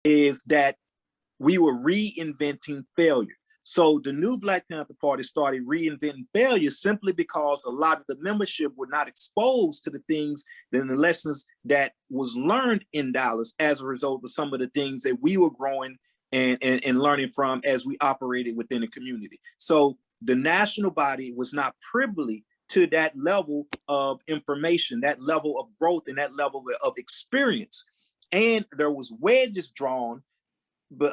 is that we were reinventing failure. So the new Black Panther Party started reinventing failure simply because a lot of the membership were not exposed to the things and the lessons that was learned in Dallas as a result of some of the things that we were growing and learning from as we operated within the community. So the national body was not privy to that level of information, that level of growth, and that level of experience. And there was wedges drawn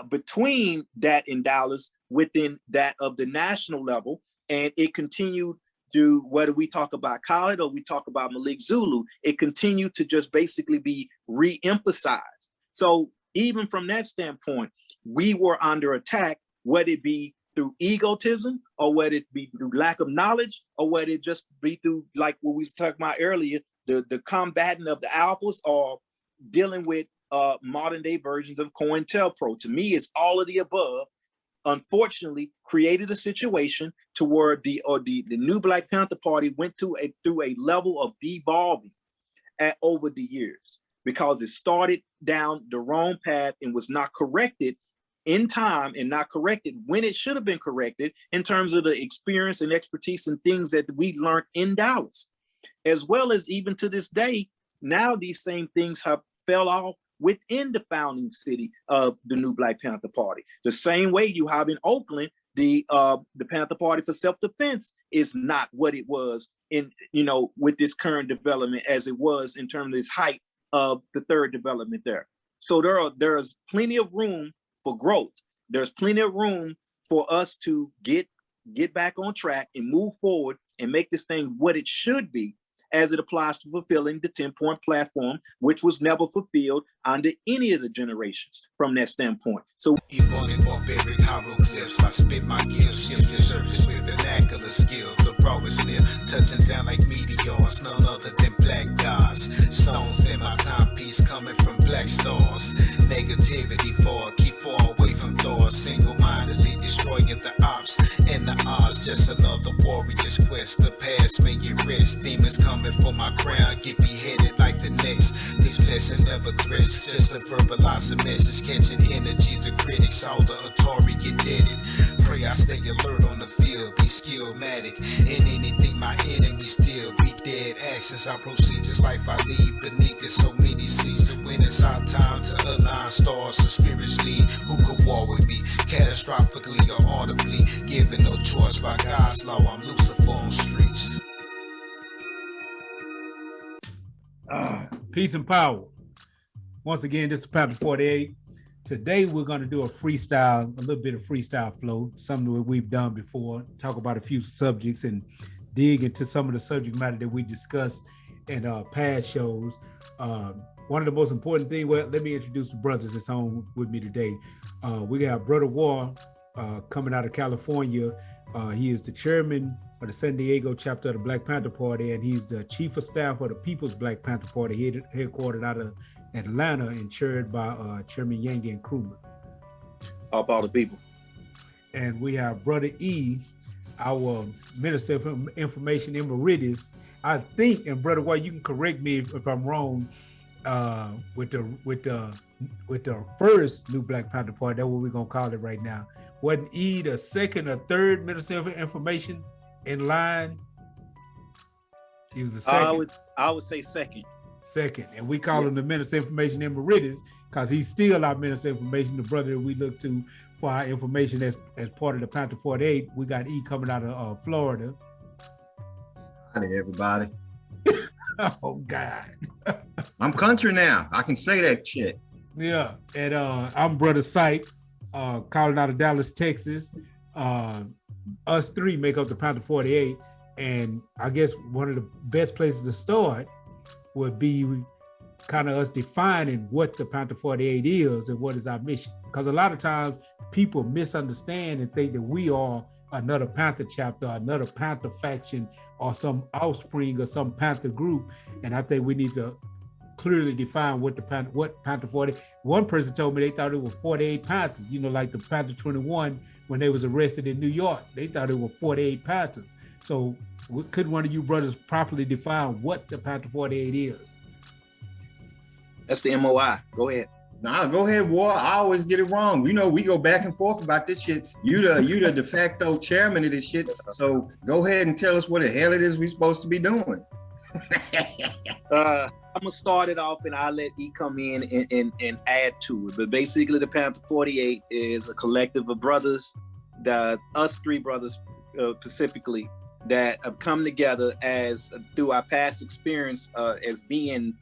between that in Dallas within that of the national level. And it continued to, whether we talk about Khaled or we talk about Malik Zulu, it continued to just basically be re-emphasized. So even from that standpoint, we were under attack, whether it be through egotism or whether it be through lack of knowledge or whether it just be through, like what we was talking about earlier, the combating of the alphas or dealing with modern day versions of COINTELPRO. To me, it's all of the above. Unfortunately, created a situation to where the new Black Panther Party went through a level of devolving over the years because it started down the wrong path and was not corrected in time and not corrected when it should have been corrected in terms of the experience and expertise and things that we learned in Dallas, as well as even to this day. Now these same things have fell off within the founding city of the new Black Panther Party. The same way you have in Oakland, the Panther Party for Self-Defense is not what it was in, with this current development as it was in terms of this height of the third development there. So there's plenty of room for growth. There's plenty of room for us to get back on track and move forward and make this thing what it should be as it applies to fulfilling the 10-point platform, which was never fulfilled under any of the generations from that standpoint. So Evolving barbaric hieroglyphs, I spit my gifts, shift your surface with vernacular skill. The raw is near, touching down like meteors, none other than black gods. Stones in my timepiece coming from black stars. Negativity for keep far away from doors. Single-mindedly destroying the ops and the odds. Just another warrior's quest. The past may get rest. Demons coming for my crown, get beheaded like the next. These blessings never threats, just to verbalize a message, catching energy. The critics, all the Atari get deaded. Pray I stay alert on the field, be skillmatic in anything my enemies steal. Be dead actions, I proceed just life I lead. Beneath it, so many seas to win. It's our time to align stars, so spirits lead. Who could war with me? Catastrophically or audibly, given no choice by God's law. I'm Lucifer on streets. Peace and power. Once again, this is Panther 48. Today, we're going to do a little bit of freestyle flow, something that we've done before, talk about a few subjects and dig into some of the subject matter that we discussed in past shows. One of the most important things, well, let me introduce the brothers that's on with me today. We got Brother War coming out of California. He is the chairman of the San Diego chapter of the Black Panther Party, and he's the chief of staff of the People's Black Panther Party, headquartered out of Atlanta and chaired by Chairman Yangi and Krumah. All about the people. And we have Brother E, our Minister of Information Emeritus. I think, and Brother White, you can correct me if I'm wrong, with the first new Black Panther Party, that's what we're gonna call it right now. Wasn't E the second or third Minister of Information in line? He was the second. I would say second. Second, and we call him the Minister of Information Emeritus because he's still our Minister of Information, the brother that we look to for our information as part of the Panther 48. We got E coming out of Florida. Howdy, everybody. Oh, God. I'm country now. I can say that shit. Yeah, and I'm Brother Sight, calling out of Dallas, Texas. Us three make up the Panther 48, and I guess one of the best places to start would be kind of us defining what the Panther 48 is and what is our mission. Because a lot of times people misunderstand and think that we are another Panther chapter, another Panther faction, or some offspring of some Panther group. And I think we need to clearly define what Panther 40. One person told me they thought it was 48 Panthers, like the Panther 21 when they was arrested in New York. They thought it were 48 Panthers. So could one of you brothers properly define what the Panther 48 is? That's the MOI. Go ahead. Nah, go ahead, War. I always get it wrong. You know, we go back and forth about this shit. You the de facto chairman of this shit. So go ahead and tell us what the hell it is we supposed to be doing. I'm gonna start it off and I'll let E come in and add to it. But basically the Panther 48 is a collective of brothers, us three brothers specifically, that have come together as through our past experience as being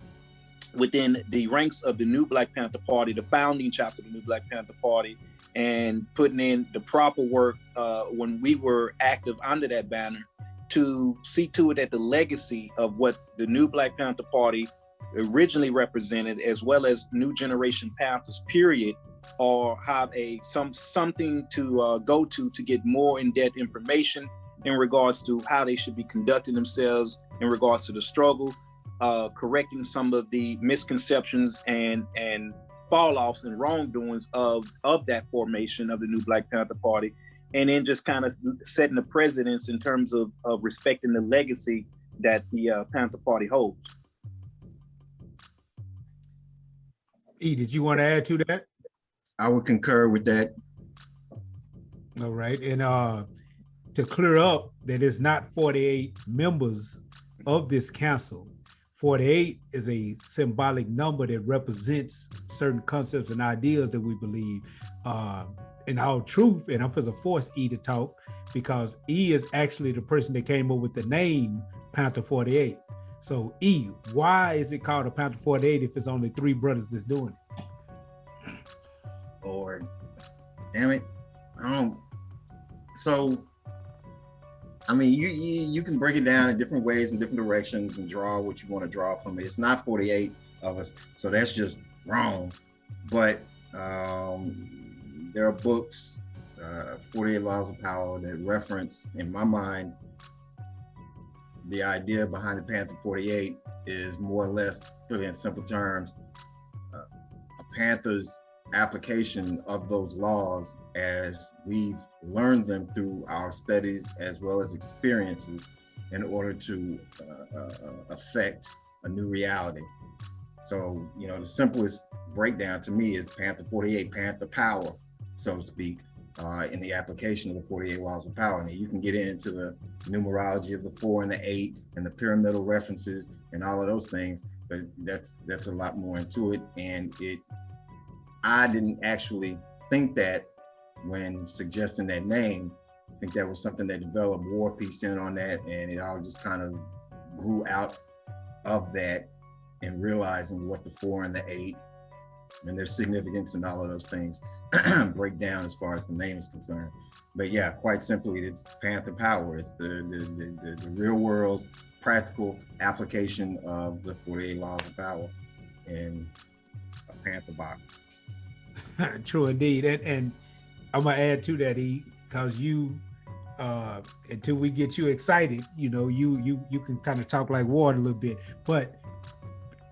within the ranks of the New Black Panther Party, the founding chapter of the New Black Panther Party, and putting in the proper work when we were active under that banner to see to it that the legacy of what the New Black Panther Party originally represented, as well as New Generation Panthers, period, or have something to go to get more in-depth information in regards to how they should be conducting themselves in regards to the struggle, correcting some of the misconceptions and fall-offs and wrongdoings of that formation of the New Black Panther Party, and then just kind of setting the precedence in terms of respecting the legacy that the Panther Party holds. E, did you want to add to that? I would concur with that. All right, and to clear up that it's not 48 members of this council. 48 is a symbolic number that represents certain concepts and ideas that we believe. In our truth, and I'm going to force E to talk because E is actually the person that came up with the name Panther 48. So E, why is it called a Panther 48 if it's only three brothers that's doing it? Lord, damn it. So, I mean, you can break it down in different ways in different directions and draw what you want to draw from it. It's not 48 of us, so that's just wrong. But there are books, 48 Laws of Power, that reference, in my mind, the idea behind the Panther 48 is more or less, put in simple terms, a Panther's application of those laws as we've learned them through our studies as well as experiences in order to affect a new reality. So, you know, the simplest breakdown to me is Panther 48, Panther power, so to speak, in the application of the 48 Laws of Power. And you can get into the numerology of the 4 and the 8 and the pyramidal references and all of those things, but that's a lot more into it. And I didn't actually think that when suggesting that name. I think that was something that developed. War pieced in on that, and it all just kind of grew out of that, and realizing what the 4 and the 8 and their significance and all of those things break down as far as the name is concerned. But yeah, quite simply, it's Panther power. It's the real world, practical application of the 48 Laws of Power in a Panther box. True indeed. And I'm gonna add to that, E, because you until we get you excited, you know, you can kind of talk like Ward a little bit. But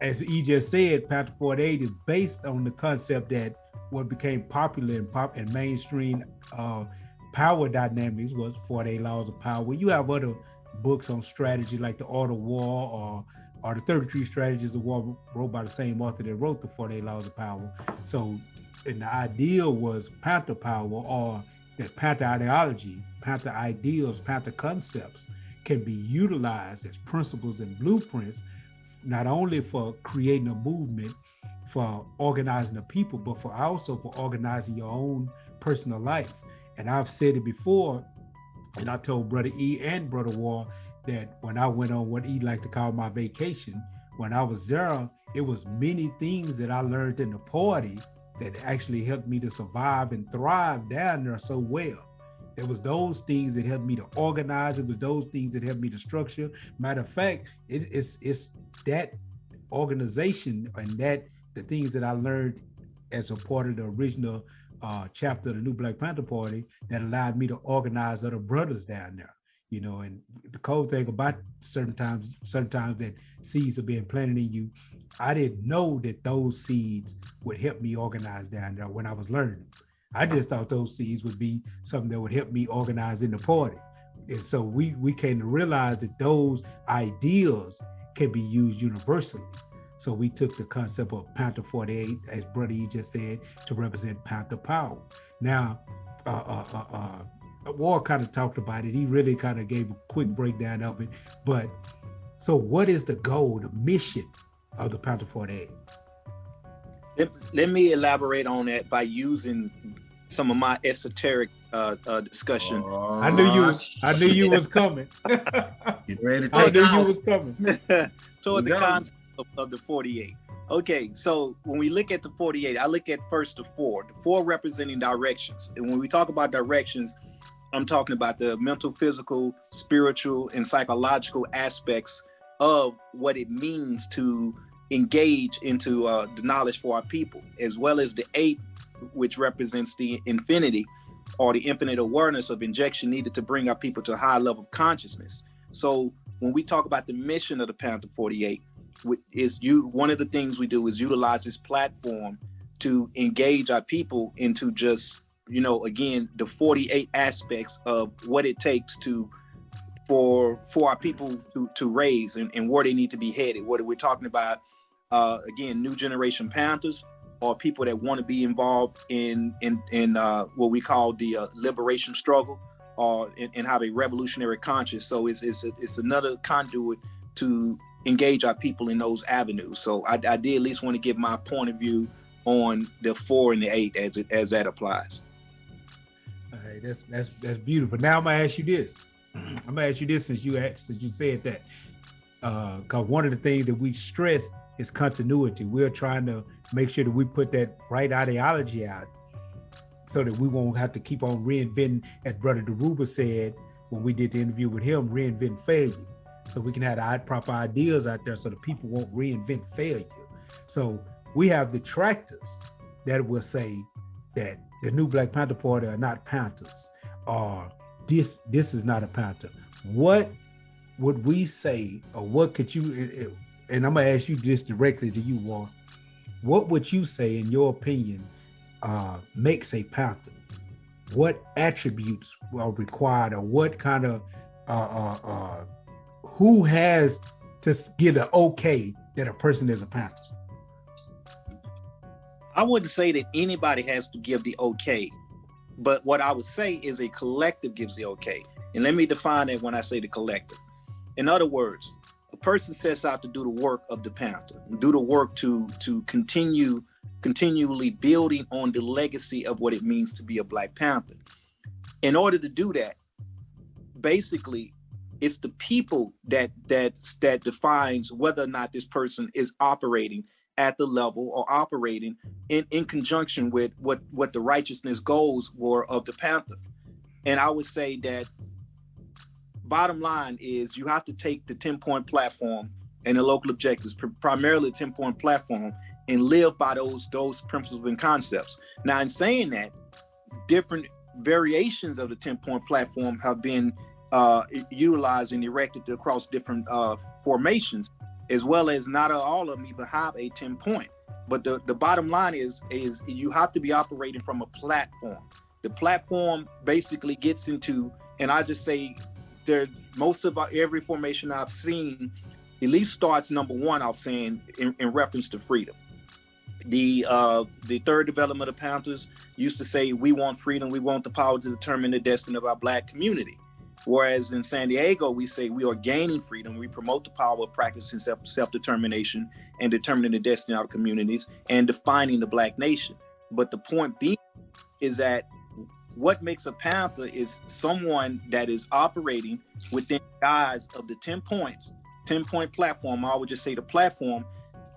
as E just said, Panther 48 is based on the concept that what became popular and mainstream power dynamics was 48 Laws of Power. You have other books on strategy like The Art of War or the 33 Strategies of War, wrote by the same author that wrote the 48 Laws of Power. So, and the idea was Panther power, or that Panther ideology, Panther ideals, Panther concepts can be utilized as principles and blueprints, not only for creating a movement, for organizing the people, but for also for organizing your own personal life. And I've said it before, and I told Brother E and Brother War that when I went on what E liked to call my vacation, when I was there, it was many things that I learned in the party that actually helped me to survive and thrive down there so well. It was those things that helped me to organize. It was those things that helped me to structure. Matter of fact, it's that organization and that the things that I learned as a part of the original chapter of the New Black Panther Party that allowed me to organize other brothers down there. You know, and the cool thing about certain times that seeds are being planted in you, I didn't know that those seeds would help me organize down there when I was learning. I just thought those seeds would be something that would help me organize in the party. And so we came to realize that those ideals can be used universally. So we took the concept of Panther 48, as Brother E just said, to represent Panther power. Now, Ward kind of talked about it. He really kind of gave a quick breakdown of it. But so what is the goal, the mission of the Panther 48? Let me elaborate on that by using some of my esoteric discussion. I knew you was coming. Get ready to I take knew off. you was coming. Toward the concept of the 48. Okay, so when we look at the 48, I look at first the four representing directions. And when we talk about directions, I'm talking about the mental, physical, spiritual, and psychological aspects of what it means to engage into the knowledge for our people, as well as the 8, which represents the infinity or the infinite awareness of injection needed to bring our people to a high level of consciousness. So when we talk about the mission of the Panther 48, one of the things we do is utilize this platform to engage our people into just, again, the 48 aspects of what it takes for our people to raise and where they need to be headed. Whether we're talking about, again, new generation Panthers, or people that want to be involved in what we call the liberation struggle, or and have a revolutionary conscience. So it's another conduit to engage our people in those avenues. So I did at least want to give my point of view on the 4 and the 8 as that applies. All right, that's beautiful. Now I'm gonna ask you this. Since you said that, because one of the things that we stress is continuity. We're trying to make sure that we put that right ideology out, so that we won't have to keep on reinventing, as Brother Deruba said when we did the interview with him, reinvent failure. So we can have the proper ideas out there so the people won't reinvent failure. So we have detractors that will say that the new Black Panther Party are not Panthers, or this is not a Panther. What would we say, or what could you, and I'm gonna ask you this directly to you, Warren, what would you say, in your opinion, makes a Panther? What attributes are required, or what kind of, who has to get an okay that a person is a Panther? I wouldn't say that anybody has to give the okay, but what I would say is a collective gives the okay. And let me define it when I say the collective. In other words, a person sets out to do the work of the Panther, do the work to continually building on the legacy of what it means to be a Black Panther. In order to do that, basically, it's the people that defines whether or not this person is operating at the level or operating in conjunction with what the righteousness goals were of the Panther. And I would say that bottom line is you have to take the 10-point platform and the local objectives, primarily the 10-point platform, and live by those principles and concepts. Now, in saying that, different variations of the 10-point platform have been utilized and erected across different formations, as well as not all of them even have a 10-point. But the bottom line is you have to be operating from a platform. The platform basically gets into, and I just say most of every formation I've seen at least starts number 1, I was saying, in reference to freedom. The third development of Panthers used to say, we want freedom, we want the power to determine the destiny of our Black community. Whereas in San Diego, we say we are gaining freedom. We promote the power of practicing self-determination and determining the destiny of our communities and defining the Black nation. But the point being is that what makes a Panther is someone that is operating within the guise of the 10-point platform. I would just say the platform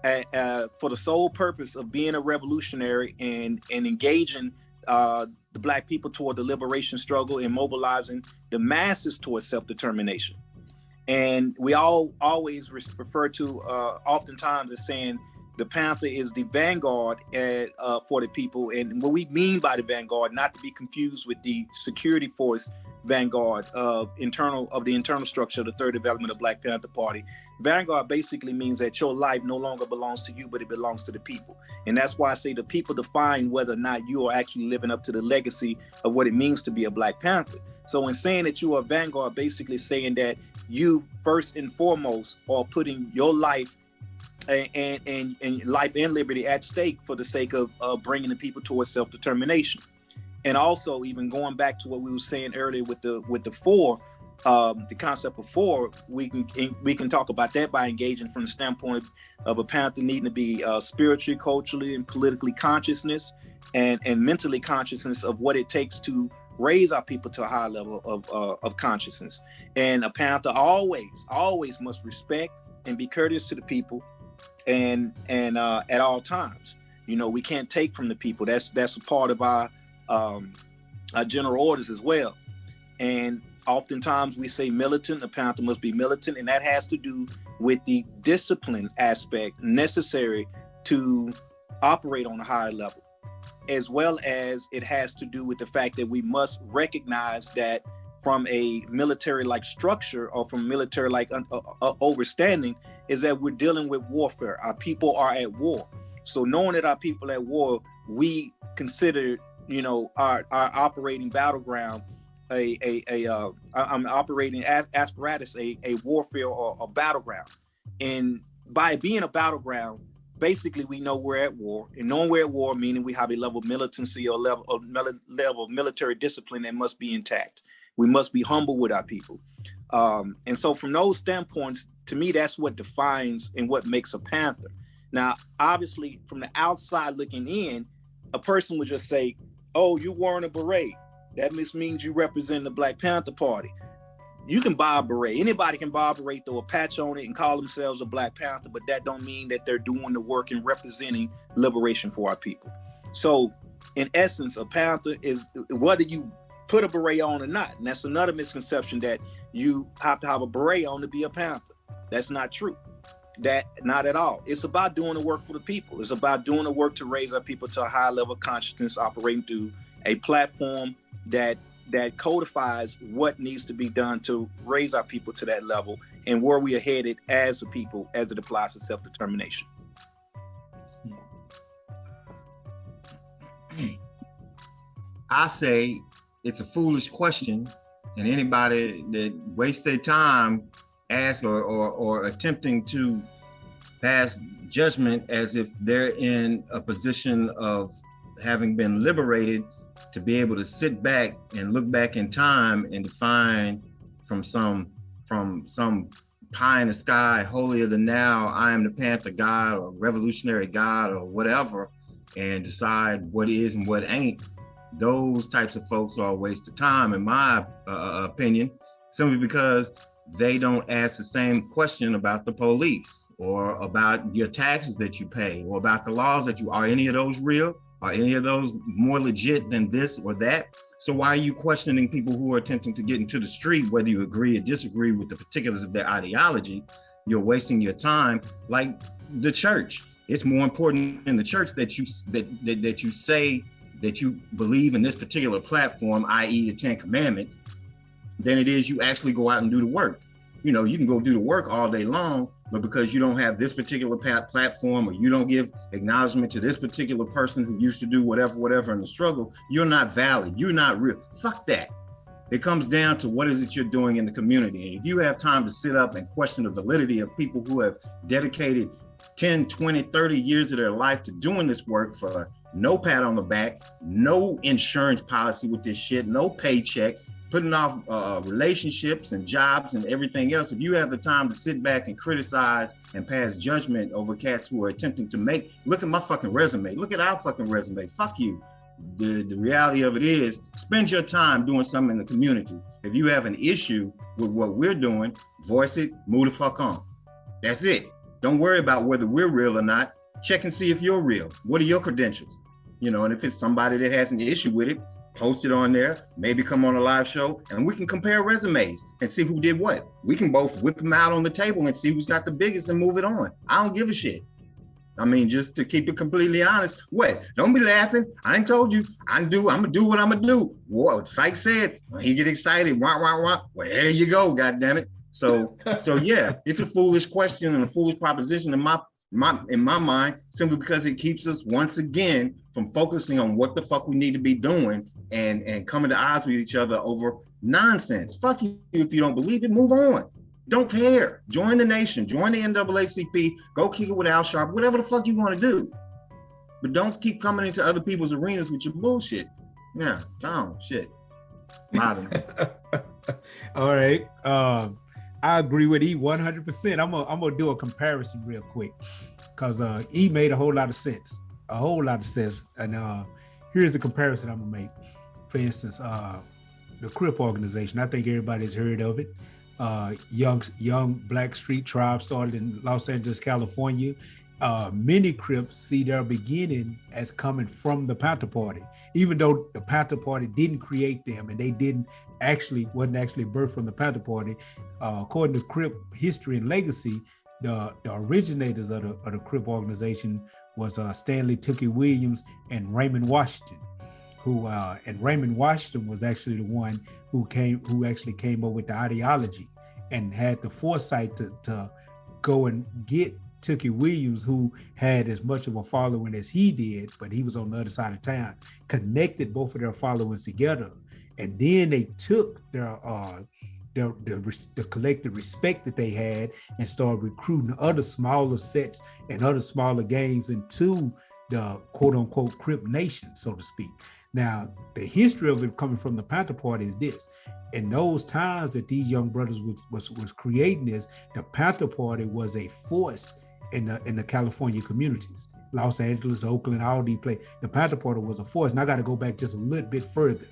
for the sole purpose of being a revolutionary and engaging the Black people toward the liberation struggle and mobilizing the masses towards self-determination. And we always refer to oftentimes as saying the Panther is the vanguard for the people. And what we mean by the vanguard, not to be confused with the security force vanguard of the internal structure of the third development of Black Panther Party. Vanguard basically means that your life no longer belongs to you, but it belongs to the people. And that's why I say the people define whether or not you are actually living up to the legacy of what it means to be a Black Panther. So in saying that you are vanguard, basically saying that you first and foremost are putting your life and life and liberty at stake for the sake of bringing the people towards self-determination. And also, even going back to what we were saying earlier with the four, the concept of four, we can talk about that by engaging from the standpoint of a panther needing to be spiritually, culturally, and politically consciousness, and mentally consciousness of what it takes to raise our people to a high level of consciousness. And a panther always must respect and be courteous to the people, and at all times. You know, we can't take from the people. That's a part of our general orders as well. And oftentimes we say militant, a panther must be militant, and that has to do with the discipline aspect necessary to operate on a higher level, as well as it has to do with the fact that we must recognize that from a military-like structure, or from military-like overstanding, is that we're dealing with warfare. Our people are at war. So knowing that our people are at war, we consider, you know, our operating battleground operating apparatus a warfare or a battleground. And by being a battleground, basically we know we're at war, and knowing we're at war, meaning we have a level of militancy or level of military discipline that must be intact. We must be humble with our people. And so from those standpoints, to me, that's what defines and what makes a panther. Now, obviously, from the outside looking in, a person would just say, oh, you're wearing a beret. That means you represent the Black Panther Party. You can buy a beret. Anybody can buy a beret, throw a patch on it, and call themselves a Black Panther, but that don't mean that they're doing the work and representing liberation for our people. So, in essence, a panther is whether you put a beret on or not. And that's another misconception, that you have to have a beret on to be a panther. That's not true. That not at all. It's about doing the work for the people. It's about doing the work to raise our people to a high level of consciousness, operating through a platform that codifies what needs to be done to raise our people to that level, and where we are headed as a people as it applies to self-determination. I say it's a foolish question, and anybody that wastes their time asking or attempting to pass judgment as if they're in a position of having been liberated to be able to sit back and look back in time and define from some pie in the sky, holier than now, I am the Panther God or revolutionary God or whatever, and decide what is and what ain't. Those types of folks are a waste of time, in my opinion, simply because they don't ask the same question about the police, or about your taxes that you pay, or about the laws that are any of those real? Are any of those more legit than this or that? So why are you questioning people who are attempting to get into the street, whether you agree or disagree with the particulars of their ideology? You're wasting your time. Like the church, it's more important in the church that you say that you believe in this particular platform, i.e. the 10 Commandments, than it is you actually go out and do the work. You know, you can go do the work all day long, but because you don't have this particular platform, or you don't give acknowledgement to this particular person who used to do whatever in the struggle, you're not valid, you're not real. Fuck that. It comes down to what is it you're doing in the community. And if you have time to sit up and question the validity of people who have dedicated 10, 20, 30 years of their life to doing this work for no pat on the back, no insurance policy with this shit, no paycheck, putting off relationships and jobs and everything else, if you have the time to sit back and criticize and pass judgment over cats who are attempting to look at my fucking resume, look at our fucking resume, fuck you. The reality of it is, spend your time doing something in the community. If you have an issue with what we're doing, voice it, move the fuck on. That's it. Don't worry about whether we're real or not. Check and see if you're real. What are your credentials? You know, and if it's somebody that has an issue with it, post it on there, maybe come on a live show, and we can compare resumes and see who did what. We can both whip them out on the table and see who's got the biggest and move it on. I don't give a shit. I mean, just to keep it completely honest. What? Don't be laughing. I ain't told you. I'm gonna do what I'm gonna do. What Syke said, when he get excited, wah, wah, wah. Well, there you go, goddammit. So yeah, it's a foolish question and a foolish proposition in my mind, simply because it keeps us once again from focusing on what the fuck we need to be doing and coming to odds with each other over nonsense. Fuck you if you don't believe it, move on. Don't care. Join the nation. Join the NAACP. Go kick it with Al Sharp. Whatever the fuck you want to do. But don't keep coming into other people's arenas with your bullshit. Yeah, shit. All right. I agree with E 100%. I'm gonna do a comparison real quick because E made a whole lot of sense. And here's the comparison I'm gonna make. For instance, the Crip organization. I think everybody's heard of it. Young black street tribe started in Los Angeles, California. Many Crips see their beginning as coming from the Panther Party, even though the Panther Party didn't create them and they wasn't actually birthed from the Panther Party. According to Crip history and legacy, the originators of the Crip organization was Stanley Tookie Williams and Raymond Washington, and Raymond Washington was actually the one who actually came up with the ideology and had the foresight to go and get Tookie Williams, who had as much of a following as he did, but he was on the other side of town, connected both of their followings together. And then they took the collective respect that they had and started recruiting other smaller sets and other smaller gangs into the quote unquote Crip Nation, so to speak. Now, the history of it coming from the Panther Party is this. In those times that these young brothers was creating this, the Panther Party was a force in the California communities. Los Angeles, Oakland, all these places. The Panther Party was a force. And I got to go back just a little bit further.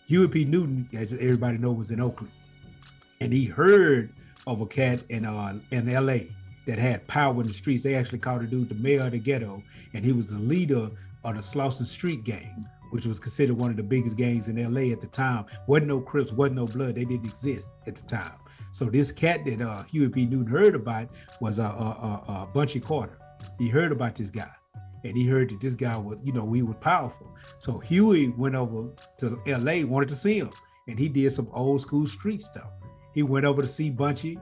Huey P. Newton, as everybody knows, was in Oakland. And he heard of a cat in LA that had power in the streets. They actually called the dude the mayor of the ghetto. And he was the leader of the Slauson Street gang, which was considered one of the biggest gangs in LA at the time. Wasn't no Crips, wasn't no blood. They didn't exist at the time. So this cat that Huey P. Newton heard about was Bunchy Carter. He heard about this guy, and he heard that this guy was, he was powerful. So Huey went over to LA, wanted to see him, and he did some old school street stuff. He went over to see Bunchy.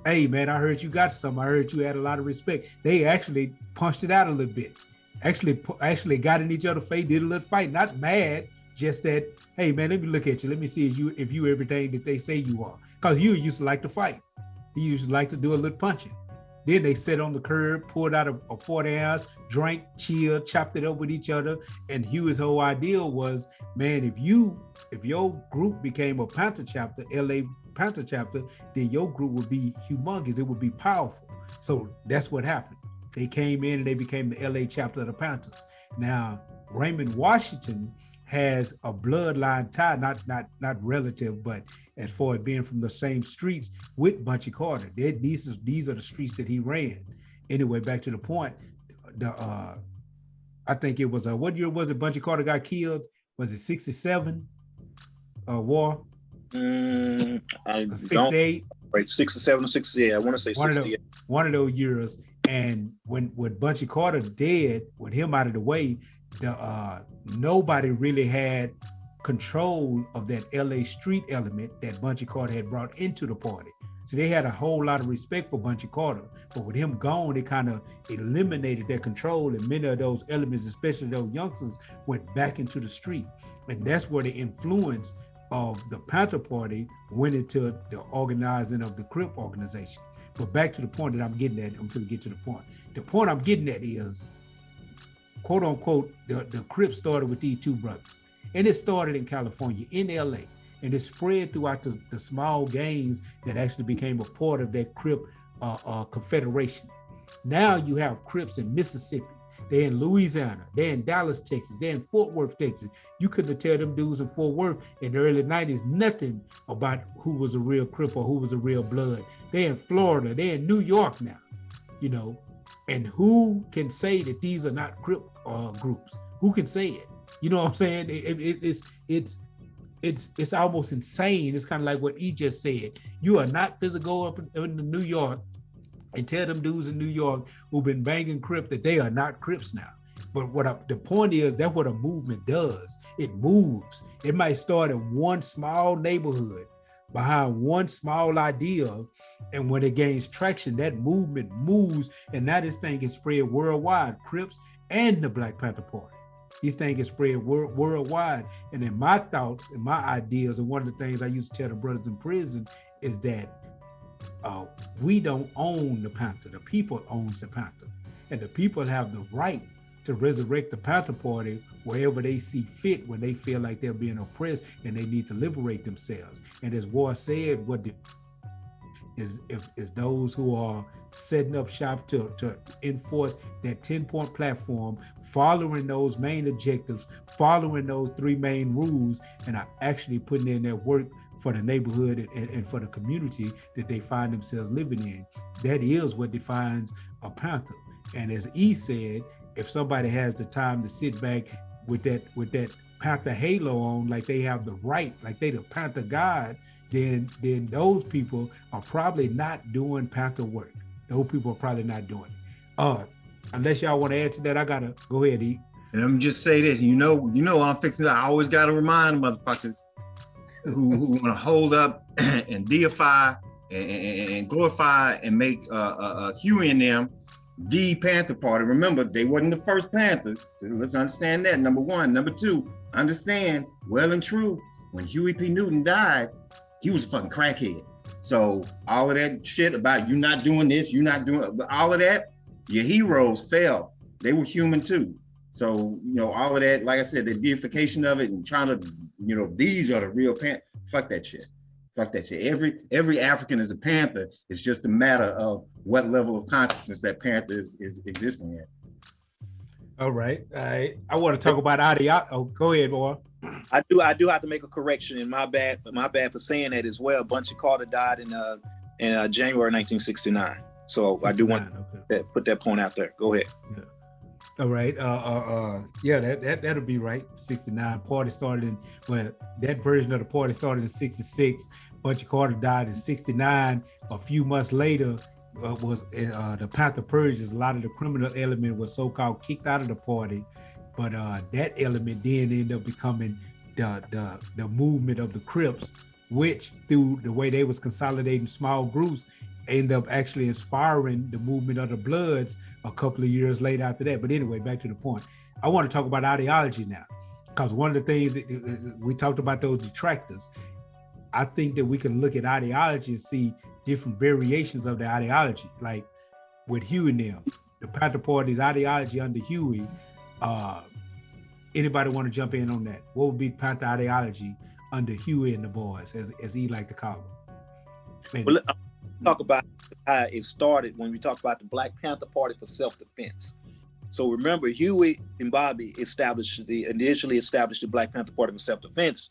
Hey man, I heard you got some. I heard you had a lot of respect. They actually punched it out a little bit. Actually got in each other's face, did a little fight, not mad, just that, hey man, let me look at you. Let me see if you everything that they say you are. Because Huey used to like to fight. He used to like to do a little punching. Then they sat on the curb, pulled out a 40 ounce, drank, chilled, chopped it up with each other. And Huey's whole idea was, man, if your group became a Panther chapter, LA Panther chapter, then your group would be humongous. It would be powerful. So that's what happened. They came in and they became the LA chapter of the Panthers. Now, Raymond Washington has a bloodline tie, not relative, but as far as being from the same streets with Bunchy Carter. These are the streets that he ran. Anyway, back to the point, I think it was, what year was it Bunchy Carter got killed? Was it 67 war? 68? Right, 67 or 68, I want to say 68. One of those years. And when Bunchy Carter dead, with him out of the way, nobody really had control of that LA street element that Bunchy Carter had brought into the party. So they had a whole lot of respect for Bunchy Carter. But with him gone, they kind of eliminated their control, and many of those elements, especially those youngsters, went back into the street. And that's where the influence of the Panther Party went into the organizing of the Crip organization. But back to the point that I'm getting at, I'm going to get to the point. The point I'm getting at is, quote unquote, the Crips started with these two brothers. And it started in California, in LA. And it spread throughout the small gangs that actually became a part of that Crip confederation. Now you have Crips in Mississippi. They're in Louisiana. They're in Dallas, Texas. They're in Fort Worth, Texas. You couldn't tell them dudes in Fort Worth in the early 90s nothing about who was a real Crip or who was a real blood. They're in Florida. They're in New York now, And who can say that these are not Crip groups? Who can say it? You know what I'm saying? It's almost insane. It's kind of like what he just said. You are not supposed to go up in New York and tell them dudes in New York who've been banging Crip that they are not Crips now. But the point is, that's what a movement does. It moves. It might start in one small neighborhood behind one small idea, and when it gains traction, that movement moves, and now this thing is spread worldwide, Crips and the Black Panther Party. These things get spread worldwide. And in my thoughts and my ideas, and one of the things I used to tell the brothers in prison is that we don't own the Panther. The people owns the Panther, and the people have the right to resurrect the Panther Party wherever they see fit when they feel like they're being oppressed and they need to liberate themselves. And as War said, what is those who are setting up shop to enforce that 10-point platform, following those main objectives, following those 3 main rules, and are actually putting in their work for the neighborhood and for the community that they find themselves living in. That is what defines a Panther. And as E said, if somebody has the time to sit back with that Panther halo on, like they have the right, like they the Panther God, then those people are probably not doing Panther work. Those people are probably not doing it. Unless y'all want to add to that, I gotta go ahead, E. And let me just say this, you know I'm fixing it. I always gotta remind motherfuckers who want to hold up and deify and glorify and make Huey and them the Panther Party. Remember, they wasn't the first Panthers. So let's understand that, number one. Number two, understand well and true, when Huey P. Newton died, he was a fucking crackhead. So all of that shit about you not doing this, you not doing all of that, your heroes fell. They were human too. So, all of that, like I said, the deification of it and trying to, these are the real Panthers. Fuck that shit. Fuck that shit. Every African is a Panther. It's just a matter of what level of consciousness that Panther is existing at. All right. I want to talk about ideology. Oh, go ahead, boy. I do have to make a correction, and my bad for saying that as well. Bunchy Carter died in January 1969. So 69, I do want to put that point out there. Go ahead. Yeah. All right. Yeah, that'll be right. 69. Party started that version of the party started in 66. Bunchy Carter died in 69. A few months later was the Panther Purges. A lot of the criminal element was so-called kicked out of the party. But that element then ended up becoming the movement of the Crips, which through the way they was consolidating small groups, ended up actually inspiring the movement of the Bloods a couple of years later after that. But anyway, back to the point. I want to talk about ideology now, because one of the things that we talked about, those detractors, I think that we can look at ideology and see different variations of the ideology. Like with Huey and them, the Panther Party's ideology under Huey, anybody want to jump in on that? What would be Panther ideology under Huey and the boys, as he like to call them? Well, talk about how it started when we talk about the Black Panther Party for self-defense. So remember, Huey and Bobby initially established the Black Panther Party for self-defense,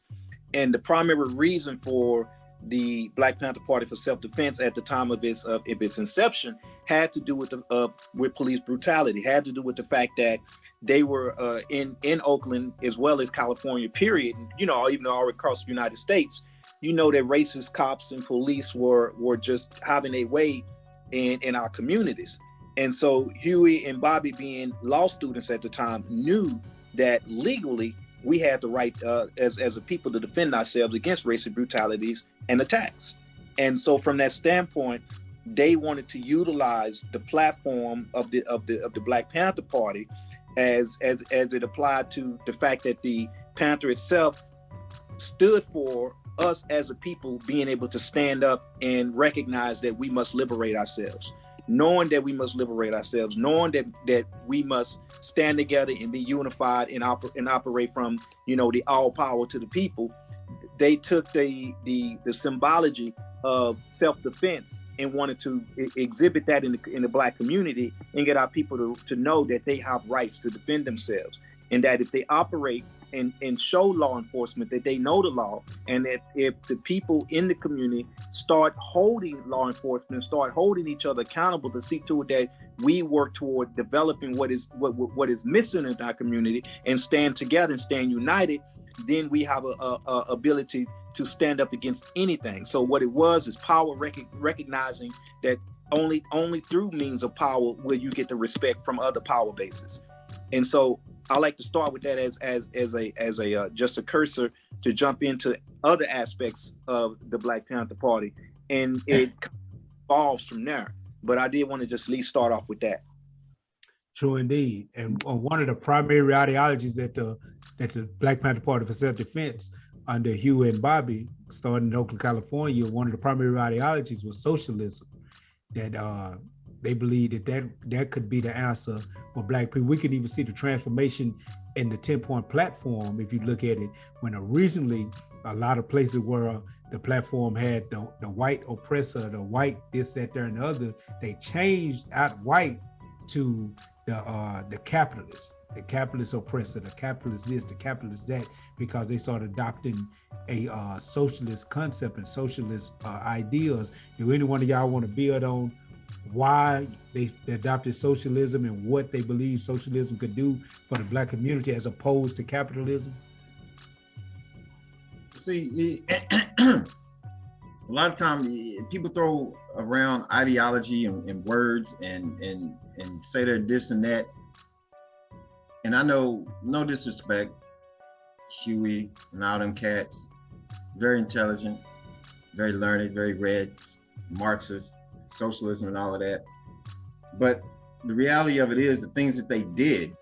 and the primary reason for the Black Panther Party for self-defense at the time of its inception had to do with police brutality, had to do with the fact that they were in Oakland as well as California, period, even all across the United States. That racist cops and police were just having a way in our communities. And so Huey and Bobby, being law students at the time, knew that legally we had the right as a people to defend ourselves against racist brutalities and attacks. And so from that standpoint, they wanted to utilize the platform of the Black Panther Party as it applied to the fact that the Panther itself stood for us as a people being able to stand up and recognize that we must liberate ourselves, knowing that we must liberate ourselves, knowing that we must stand together and be unified and operate from, the all power to the people. They took the symbology of self-defense and wanted to exhibit that in the Black community and get our people to know that they have rights to defend themselves, and that if they operate and show law enforcement that they know the law, and that if the people in the community start holding law enforcement, start holding each other accountable to see to it that we work toward developing what is missing in our community and stand together and stand united, then we have a ability to stand up against anything. So what it was is power, recognizing that only through means of power will you get the respect from other power bases. And so I like to start with that as a just a cursor to jump into other aspects of the Black Panther Party, and it evolves from there. But I did want to just at least start off with that. True indeed. And one of the primary ideologies that the Black Panther Party for self-defense under Hugh and Bobby, starting in Oakland, California, one of the primary ideologies was socialism. That they believed that could be the answer for Black people. We can even see the transformation in the 10-point platform if you look at it, when originally a lot of places where the platform had the white oppressor, the white this, that, there, and the other, they changed out white to the capitalist oppressor, the capitalist this, the capitalist that, because they started adopting a socialist concept and socialist ideas. Do any one of y'all want to build on why they adopted socialism and what they believe socialism could do for the Black community as opposed to capitalism? See, a lot of times people throw around ideology and words and say they're this and that. And I know, no disrespect, Huey and all them cats, very intelligent, very learned, very read, Marxist, socialism and all of that. But the reality of it is the things that they did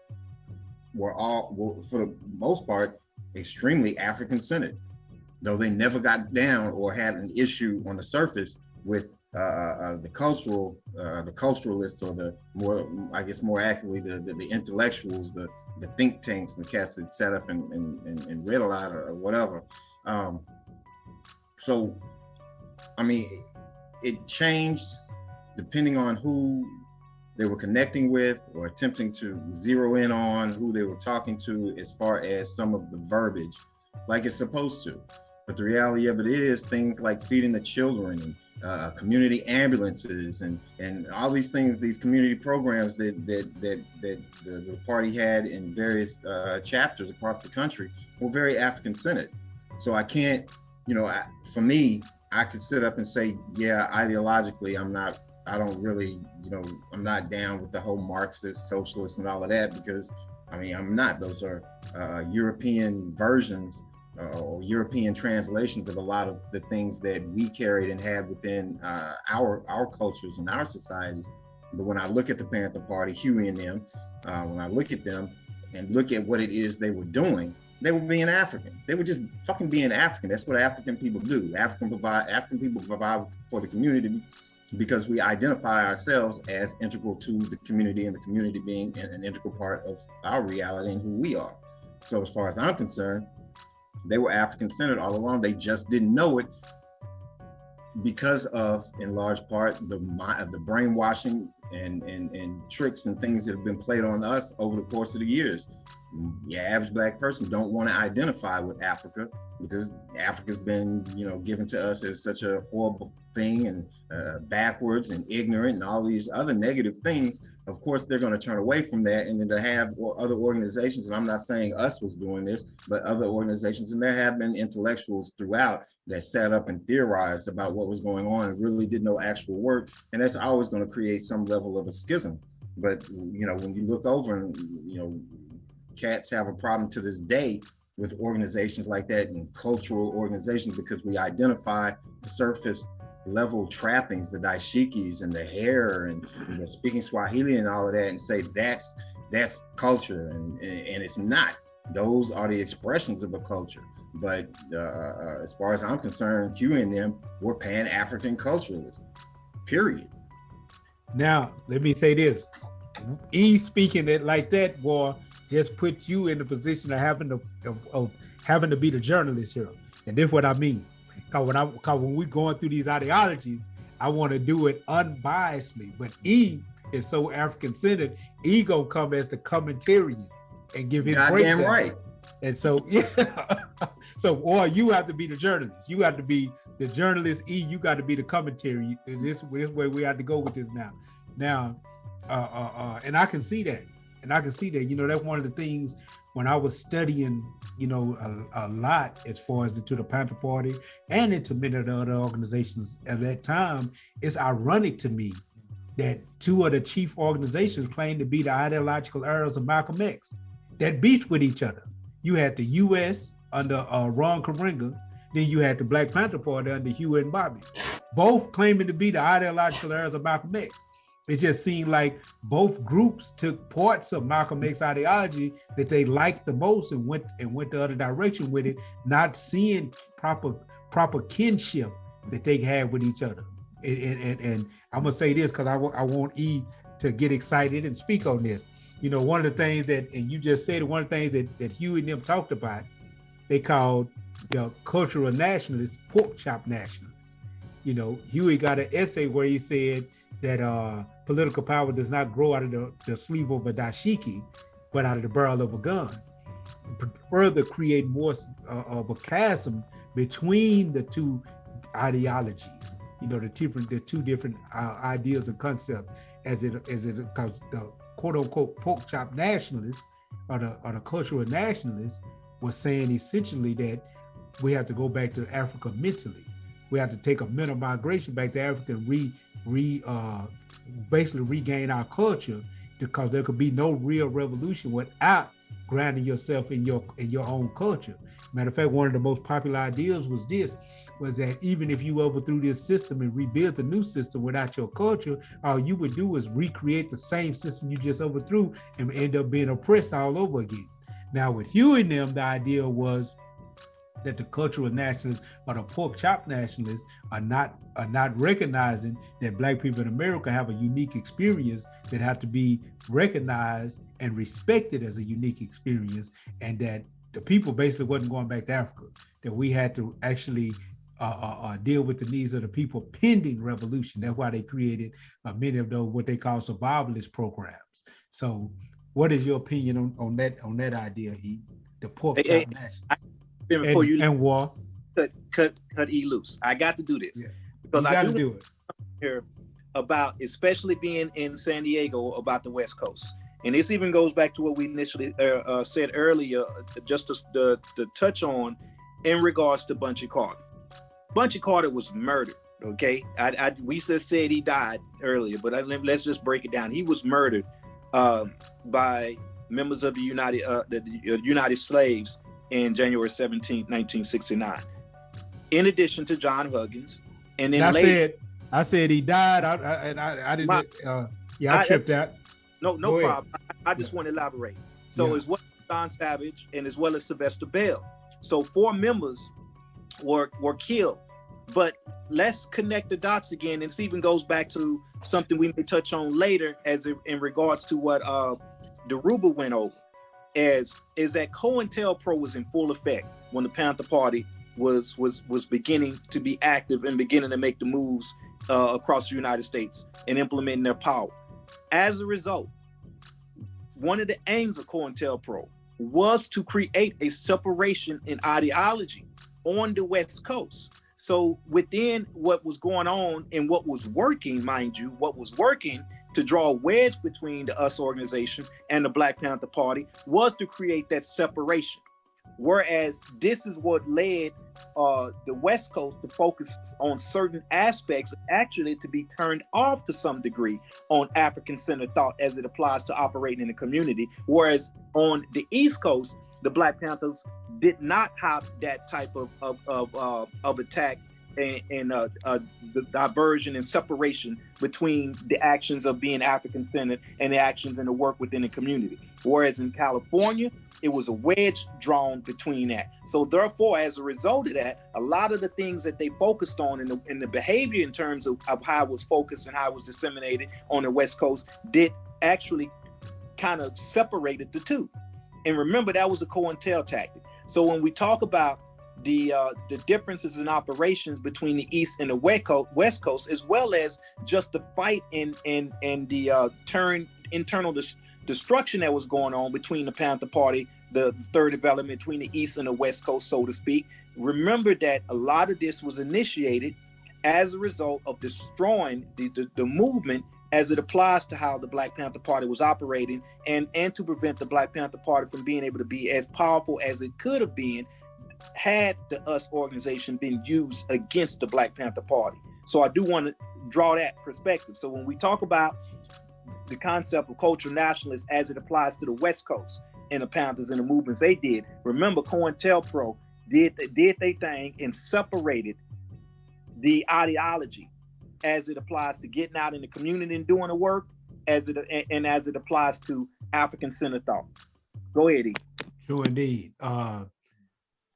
were for the most part, extremely African-centered. Though they never got down or had an issue on the surface with the culturalists, or the more, I guess more accurately, the intellectuals, the think tanks, the cats that sat up and read a lot or whatever. So, I mean, it changed depending on who they were connecting with or attempting to zero in on, who they were talking to as far as some of the verbiage, like it's supposed to. But the reality of it is things like feeding the children and community ambulances and all these things, these community programs that the party had in various chapters across the country were very African-centered. So I can't, for me, I could sit up and say, yeah, ideologically, I don't really, I'm not down with the whole Marxist, socialist and all of that, because I mean, I'm not. Those are European versions or European translations of a lot of the things that we carried and had within our cultures and our societies. But when I look at the Panther Party, Huey and them, when I look at them and look at what it is they were doing, they were being African. They were just fucking being African. That's what African people do. African people provide for the community because we identify ourselves as integral to the community, and the community being an integral part of our reality and who we are. So as far as I'm concerned, they were African-centered all along. They just didn't know it because of, in large part, the brainwashing and tricks and things that have been played on us over the course of the years. Your average Black person don't want to identify with Africa because Africa's been, given to us as such a horrible thing and backwards and ignorant and all these other negative things. Of course, they're going to turn away from that, and then to have other organizations, and I'm not saying us was doing this, but other organizations, and there have been intellectuals throughout that sat up and theorized about what was going on and really did no actual work, and that's always going to create some level of a schism. But when you look over and cats have a problem to this day with organizations like that and cultural organizations because we identify the surface level trappings, the dashikis and the hair and speaking Swahili and all of that, and say that's culture, and it's not. Those are the expressions of a culture. But as far as I'm concerned, Hugh and them were Pan-African culturalists, period. Now, let me say this. Speaking it like that, boy, just put you in the position of having to be the journalist here. And this is what I mean. Because when we're going through these ideologies, I want to do it unbiasedly. But E is so African-centered, E gonna come as the commentarian and give his breakdown. Goddamn right. And so, yeah. So, or you have to be the journalist. You have to be the journalist. E, you got to be the commentary. This way we have to go with this now. And I can see that. That's one of the things when I was studying, a lot as far as into the Panther Party and into many of the other organizations at that time. It's ironic to me that two of the chief organizations claim to be the ideological heirs of Malcolm X that beat with each other. You had the U.S. under Ron Karenga, then you had the Black Panther Party under Hugh and Bobby, both claiming to be the ideological heirs of Malcolm X. it just seemed like both groups took parts of Malcolm X ideology that they liked the most and went the other direction with it, not seeing proper kinship that they had with each other. And I'm gonna say this because I want E to get excited and speak on this. You know, one of the things that, and you just said, one of the things that Huey and them talked about, they called the cultural nationalists pork chop nationalists. You know, Huey got an essay where he said that political power does not grow out of the sleeve of a dashiki, but out of the barrel of a gun. Further create more of a chasm between the two ideologies. You know, the two different ideas and concepts as it because the quote unquote pork chop nationalists or the cultural nationalists was saying essentially that we have to go back to Africa mentally. We have to take a mental migration back to Africa and basically regain our culture, because there could be no real revolution without grounding yourself in your own culture. Matter of fact, one of the most popular ideas was that even if you overthrew this system and rebuilt a new system without your culture, all you would do is recreate the same system you just overthrew and end up being oppressed all over again. Now with Huey and them, the idea was that the cultural nationalists or the pork chop nationalists are not recognizing that Black people in America have a unique experience that have to be recognized and respected as a unique experience, and that the people basically wasn't going back to Africa, that we had to actually deal with the needs of the people pending revolution. That's why they created many of those what they call survivalist programs. So what is your opinion on that idea, E? The pork chop nationalists? Before and war. Cut E loose. I got to do this because I do it here about, especially being in San Diego, about the West Coast. And this even goes back to what we initially said earlier, just to touch on in regards to Bunchy Carter. Bunchy Carter was murdered. Okay, we just said he died earlier, but let's just break it down. He was murdered by members of the United Slaves in January 17, 1969. In addition to John Huggins, and then I said he died. I didn't. I tripped out. No problem. I just want to elaborate. So as well as Don Savage and as well as Sylvester Bell. So 4 members were killed. But let's connect the dots again, and this even goes back to something we may touch on later in regards to what Deruba went over. Is that COINTELPRO was in full effect when the Panther Party was beginning to be active and beginning to make the moves across the United States and implementing their power. As a result, one of the aims of COINTELPRO was to create a separation in ideology on the West Coast. So within what was going on and what was working, mind you, what was working to draw a wedge between the US organization and the Black Panther Party was to create that separation. Whereas this is what led the West Coast to focus on certain aspects, actually to be turned off to some degree on African-centered thought as it applies to operating in the community. Whereas on the East Coast, the Black Panthers did not have that type of attack and the diversion and separation between the actions of being African-centered and the actions and the work within the community. Whereas in California, it was a wedge drawn between that. So therefore, as a result of that, a lot of the things that they focused on in the behavior in terms of how it was focused and how it was disseminated on the West Coast did actually kind of separated the two. And remember, that was a COINTEL tactic. So when we talk about the differences in operations between the East and the West Coast, as well as just the fight and the internal destruction that was going on between the Panther Party, the third development between the East and the West Coast, so to speak. Remember that a lot of this was initiated as a result of destroying the movement as it applies to how the Black Panther Party was operating, and to prevent the Black Panther Party from being able to be as powerful as it could have been had the US organization been used against the Black Panther Party. So I do want to draw that perspective. So when we talk about the concept of cultural nationalists as it applies to the West Coast and the Panthers and the movements they did, remember COINTELPRO did their thing and separated the ideology as it applies to getting out in the community and doing the work, as it applies to African-centered thought. Go ahead, E. True indeed.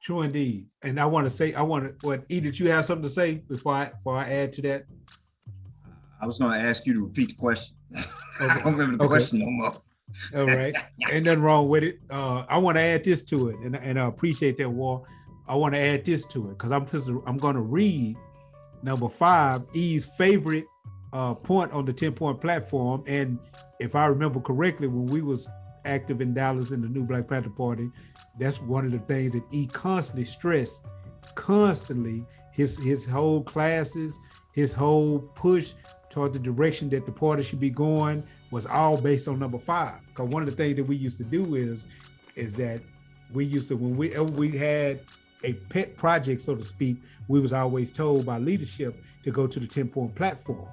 True indeed. And I want to say, E, did you have something to say before I add to that? I was going to ask you to repeat the question. Okay. I don't remember the question no more. All right. Ain't nothing wrong with it. I want to add this to it, and I appreciate that, War. I want to add this to it because I'm going to read number 5, E's favorite point on the 10-point platform. And if I remember correctly, when we was active in Dallas in the new Black Panther Party, that's one of the things that E constantly stressed, his whole classes, his whole push toward the direction that the party should be going was all based on number 5. Because one of the things that we used to do is that we used to, when we had a pet project, so to speak, we was always told by leadership to go to the 10-point platform,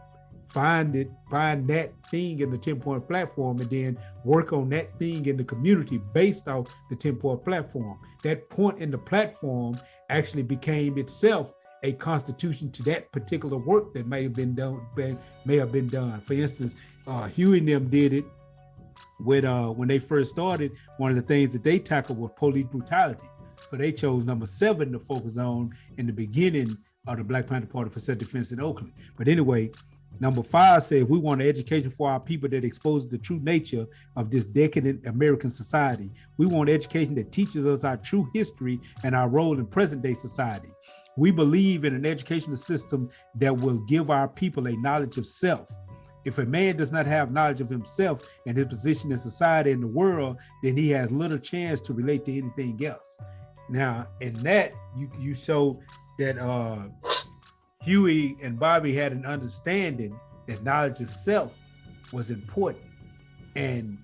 find that thing in the 10-point platform, and then work on that thing in the community based off the 10-point platform. That point in the platform actually became itself a constitution to that particular work that may have been done. For instance, Huey and them did it with when they first started. One of the things that they tackled was police brutality. So they chose number 7 to focus on in the beginning of the Black Panther Party for self-defense in Oakland. But anyway, number 5 said, we want an education for our people that exposes the true nature of this decadent American society. We want education that teaches us our true history and our role in present day society. We believe in an educational system that will give our people a knowledge of self. If a man does not have knowledge of himself and his position in society and the world, then he has little chance to relate to anything else. Now, in that, you show that Huey and Bobby had an understanding that knowledge of self was important. And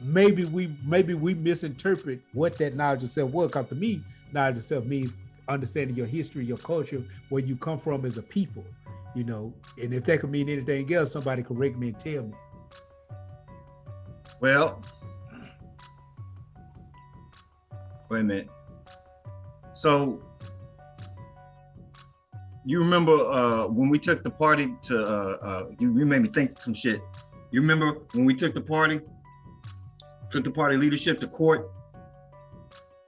maybe we misinterpret what that knowledge of self was, because to me, knowledge of self means understanding your history, your culture, where you come from as a people, and if that could mean anything else, somebody correct me and tell me. Well, wait a minute. So you remember when we took the party to, you made me think some shit. You remember when we took the party leadership to court?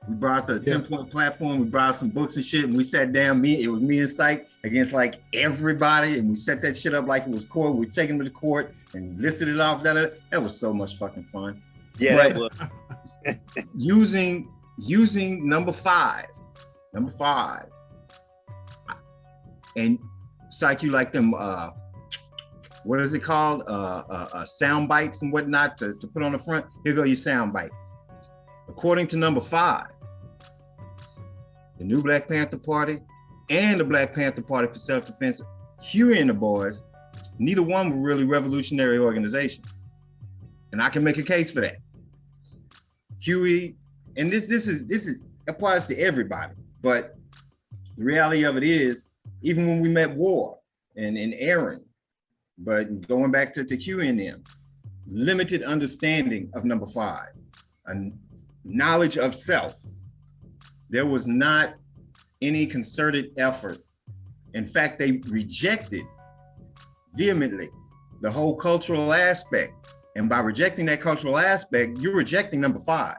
We brought the 10-point platform, we brought some books and shit, and we sat down, it was me and Syke against like everybody, and we set that shit up like it was court. We taken them to court and listed it off. That was so much fucking fun. Yeah, but that was. using number five, and Syke, you like them, what is it called? Sound bites and whatnot to put on the front. Here go your sound bite. According to number 5, the new Black Panther Party and the Black Panther Party for Self-Defense, Huey and the boys, neither one were really revolutionary organizations. And I can make a case for that. Huey, and this applies to everybody, but the reality of it is, even when we met War and Aaron, but going back to Huey and them, limited understanding of number 5, and knowledge of self. There was not any concerted effort. In fact, they rejected vehemently the whole cultural aspect. And by rejecting that cultural aspect, you're rejecting number 5,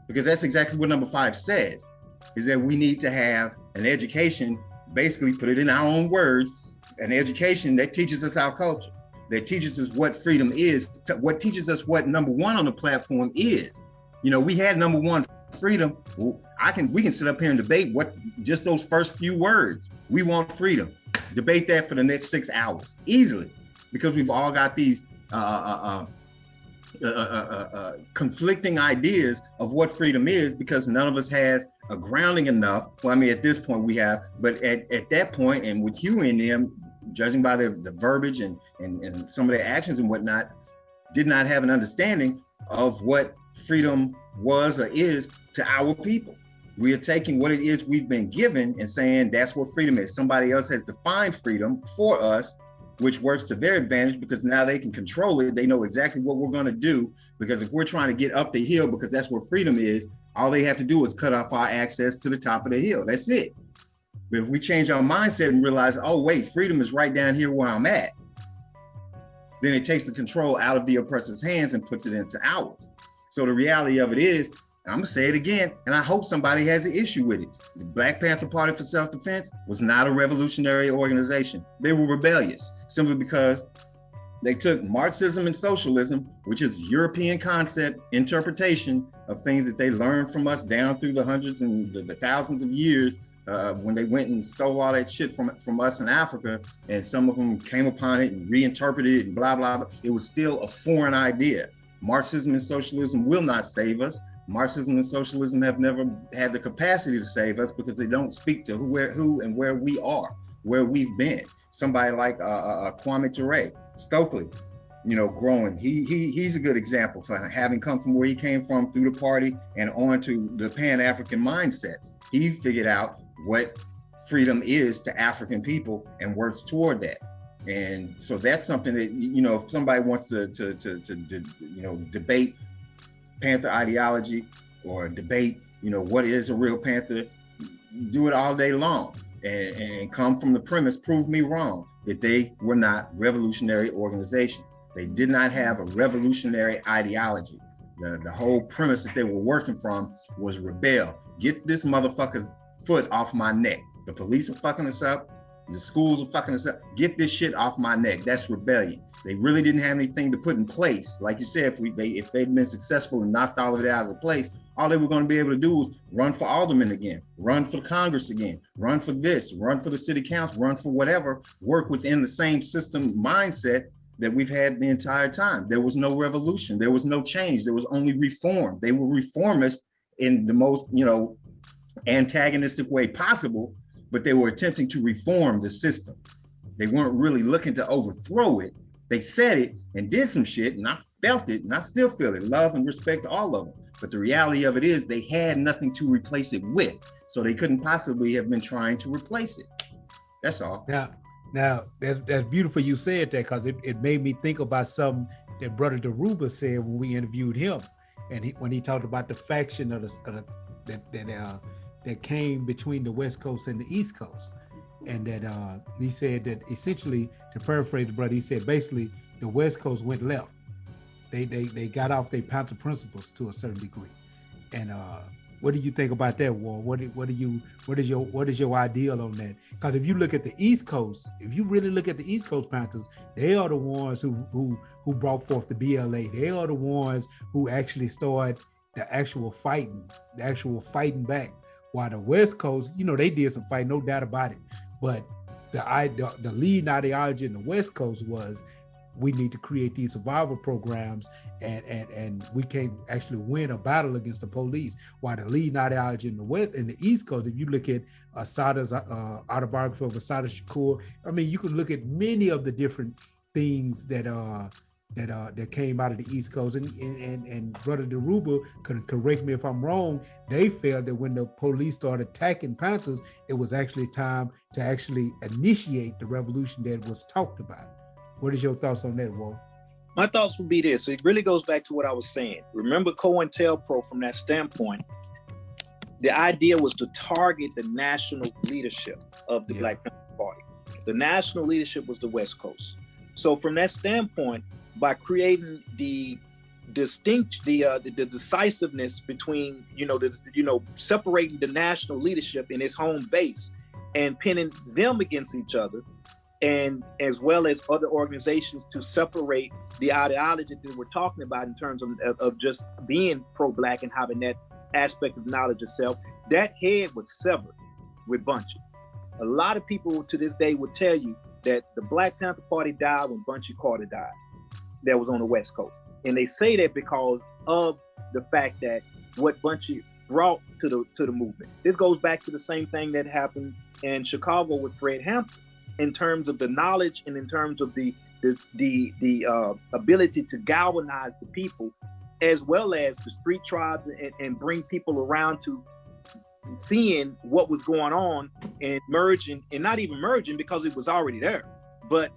because that's exactly what number 5 says, is that we need to have an education, basically put it in our own words, an education that teaches us our culture, that teaches us what freedom is, what teaches us what number 1 on the platform is. We had number 1, freedom. We can sit up here and debate what just those first few words. We want freedom. Debate that for the next 6 hours easily, because we've all got these conflicting ideas of what freedom is, because none of us has a grounding enough. Well, I mean, at this point we have, but at that point, and with Huey and them, judging by the verbiage and some of their actions and whatnot, did not have an understanding of what freedom was or is to our people. We are taking what it is we've been given and saying that's what freedom is. Somebody else has defined freedom for us, which works to their advantage, because now they can control it. They know exactly what we're going to do, because if we're trying to get up the hill, because that's where freedom is, all they have to do is cut off our access to the top of the hill. That's it. But if we change our mindset and realize, oh wait, freedom is right down here where I'm at, then it takes the control out of the oppressor's hands and puts it into ours. So the reality of it is, I'm gonna say it again, and I hope somebody has an issue with it. The Black Panther Party for Self-Defense was not a revolutionary organization. They were rebellious, simply because they took Marxism and socialism, which is European concept interpretation of things that they learned from us down through the hundreds and the thousands of years, when they went and stole all that shit from us in Africa, and some of them came upon it and reinterpreted it and blah, blah, blah. It was still a foreign idea. Marxism and socialism will not save us. Marxism and socialism have never had the capacity to save us because they don't speak to who and where we are, where we've been. Somebody like Kwame Ture, Stokely, you know, growing. He's a good example for having come from where he came from through the party and on to the Pan-African mindset. He figured out what freedom is to African people and works toward that. And so that's something that, you know, if somebody wants to you know, debate Panther ideology or debate, you know, what is a real Panther, do it all day long and come from the premise, prove me wrong, that they were not revolutionary organizations. They did not have a revolutionary ideology. The whole premise that they were working from was rebel. Get this motherfucker's foot off my neck. The police are fucking us up. The schools are fucking us up. Get this shit off my neck. That's rebellion. They really didn't have anything to put in place. Like you said, if they'd been successful and knocked all of it out of the place, all they were going to be able to do was run for alderman again, run for Congress again, run for this, run for the city council, run for whatever, work within the same system mindset that we've had the entire time. There was no revolution. There was no change. There was only reform. They were reformists in the most, you know, antagonistic way possible, but they were attempting to reform the system. They weren't really looking to overthrow it. They said it and did some shit, and I felt it, and I still feel it. Love and respect to all of them. But the reality of it is they had nothing to replace it with, so they couldn't possibly have been trying to replace it. That's all. Now that's beautiful you said that, because it made me think about something that Brother Deruba said when we interviewed him, and when he talked about the faction that came between the West Coast and the East Coast. And that he said that essentially, to paraphrase the brother, he said basically the West Coast went left. They got off their Panther principles to a certain degree. And what do you think about that, War? What is your ideal on that? Because if you look at the East Coast, if you really look at the East Coast Panthers, they are the ones who brought forth the BLA. They are the ones who actually started the actual fighting back. While the West Coast, you know, they did some fighting, no doubt about it. But the leading ideology in the West Coast was, we need to create these survival programs, and we can't actually win a battle against the police. While the leading ideology in the East Coast, if you look at Assada's autobiography of Assata Shakur, I mean, you can look at many of the different things that came out of the East Coast, and Brother Deruba can correct me if I'm wrong. They felt that when the police started attacking Panthers, it was actually time to actually initiate the revolution that was talked about. What is your thoughts on that, Walt? My thoughts would be this. It really goes back to what I was saying. Remember COINTELPRO from that standpoint. The idea was to target the national leadership of the Black Panther Party. The national leadership was the West Coast. So from that standpoint, by creating the decisiveness between, separating the national leadership in its home base and pinning them against each other, and as well as other organizations to separate the ideology that we're talking about in terms of just being pro-Black and having that aspect of knowledge itself, that head was severed with Bunchy. A lot of people to this day would tell you that the Black Panther Party died when Bunchy Carter died, that was on the West Coast. And they say that because of the fact that what Bunchy brought to the movement. This goes back to the same thing that happened in Chicago with Fred Hampton, in terms of the knowledge and in terms of the ability to galvanize the people, as well as the street tribes, and bring people around to seeing what was going on and merging, and not even merging because it was already there, but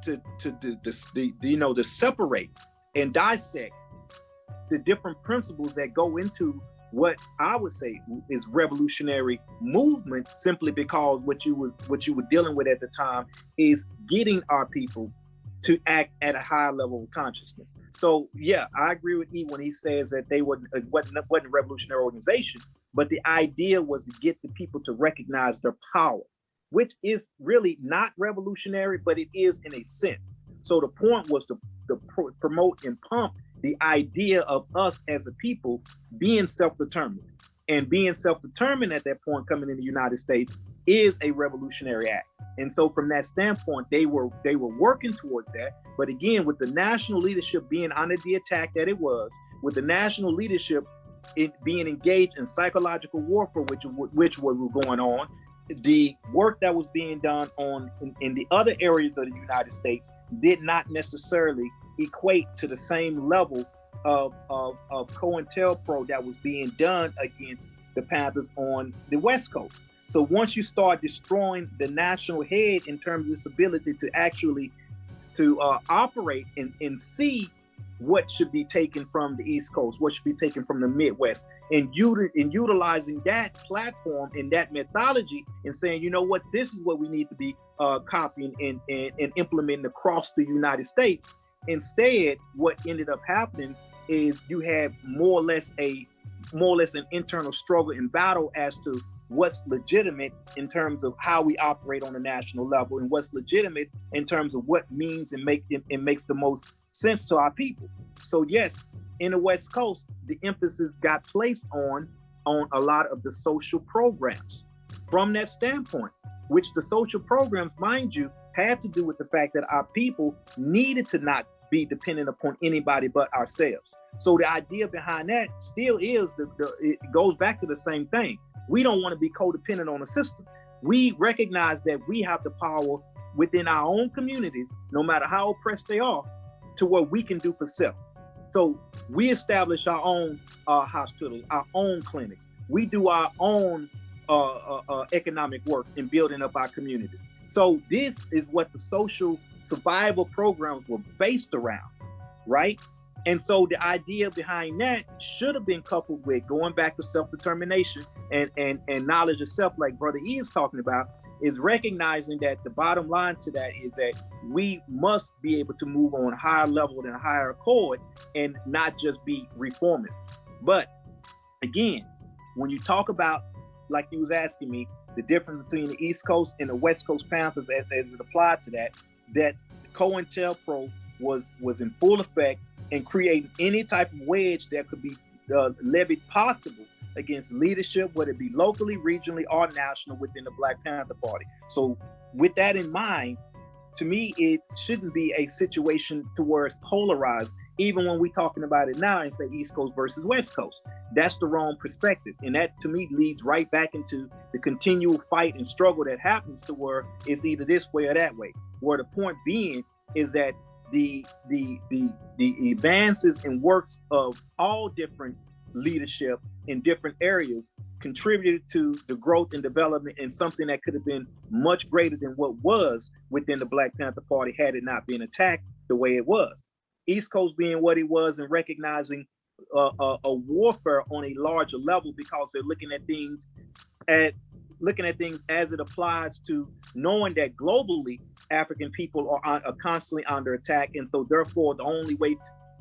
to separate and dissect the different principles that go into what I would say is revolutionary movement, simply because what you were dealing with at the time is getting our people to act at a higher level of consciousness. So yeah, I agree with E when he says that they wasn't a revolutionary organization, but the idea was to get the people to recognize their power, which is really not revolutionary, but it is in a sense. So the point was to promote and pump the idea of us as a people being self-determined. And being self-determined at that point coming in the United States is a revolutionary act. And so from that standpoint, they were working towards that. But again, with the national leadership being under the attack that it was, with the national leadership being engaged in psychological warfare, which was going on, the work that was being done in the other areas of the United States did not necessarily equate to the same level of COINTELPRO that was being done against the Panthers on the West Coast. So once you start destroying the national head in terms of its ability to actually operate and see what should be taken from the East Coast, what should be taken from the Midwest, and utilizing that platform and that methodology and saying, you know what, this is what we need to be copying and implementing across the United States. Instead, what ended up happening is you had more or less an internal struggle and battle as to what's legitimate in terms of how we operate on a national level, and what's legitimate in terms of what means and makes the most sense to our people. So yes, in the West Coast, the emphasis got placed on a lot of the social programs from that standpoint, which the social programs, mind you, had to do with the fact that our people needed to not be dependent upon anybody but ourselves. So the idea behind that still is it goes back to the same thing. We don't want to be codependent on a system. We recognize that we have the power within our own communities, no matter how oppressed they are, to what we can do for self. So we establish our own hospitals, our own clinics. We do our own economic work in building up our communities. So this is what the social survival programs were based around, right? And so the idea behind that should have been coupled with going back to self-determination and knowledge of self, like Brother E is talking about, is recognizing that the bottom line to that is that we must be able to move on a higher level and a higher accord and not just be reformists. But again, when you talk about, like you was asking me, the difference between the East Coast and the West Coast Panthers as it applied to that COINTELPRO was in full effect and creating any type of wedge that could be levied possible against leadership, whether it be locally, regionally, or national within the Black Panther Party. So with that in mind, to me, it shouldn't be a situation to where it's polarized, even when we're talking about it now and say East Coast versus West Coast. That's the wrong perspective. And that, to me, leads right back into the continual fight and struggle that happens to where it's either this way or that way. Where the point being is that the advances and works of all different leadership in different areas contributed to the growth and development and something that could have been much greater than what was within the Black Panther Party had it not been attacked the way it was. East Coast being what it was and recognizing a warfare on a larger level because they're looking at things as it applies to knowing that globally African people are constantly under attack, and so therefore the only way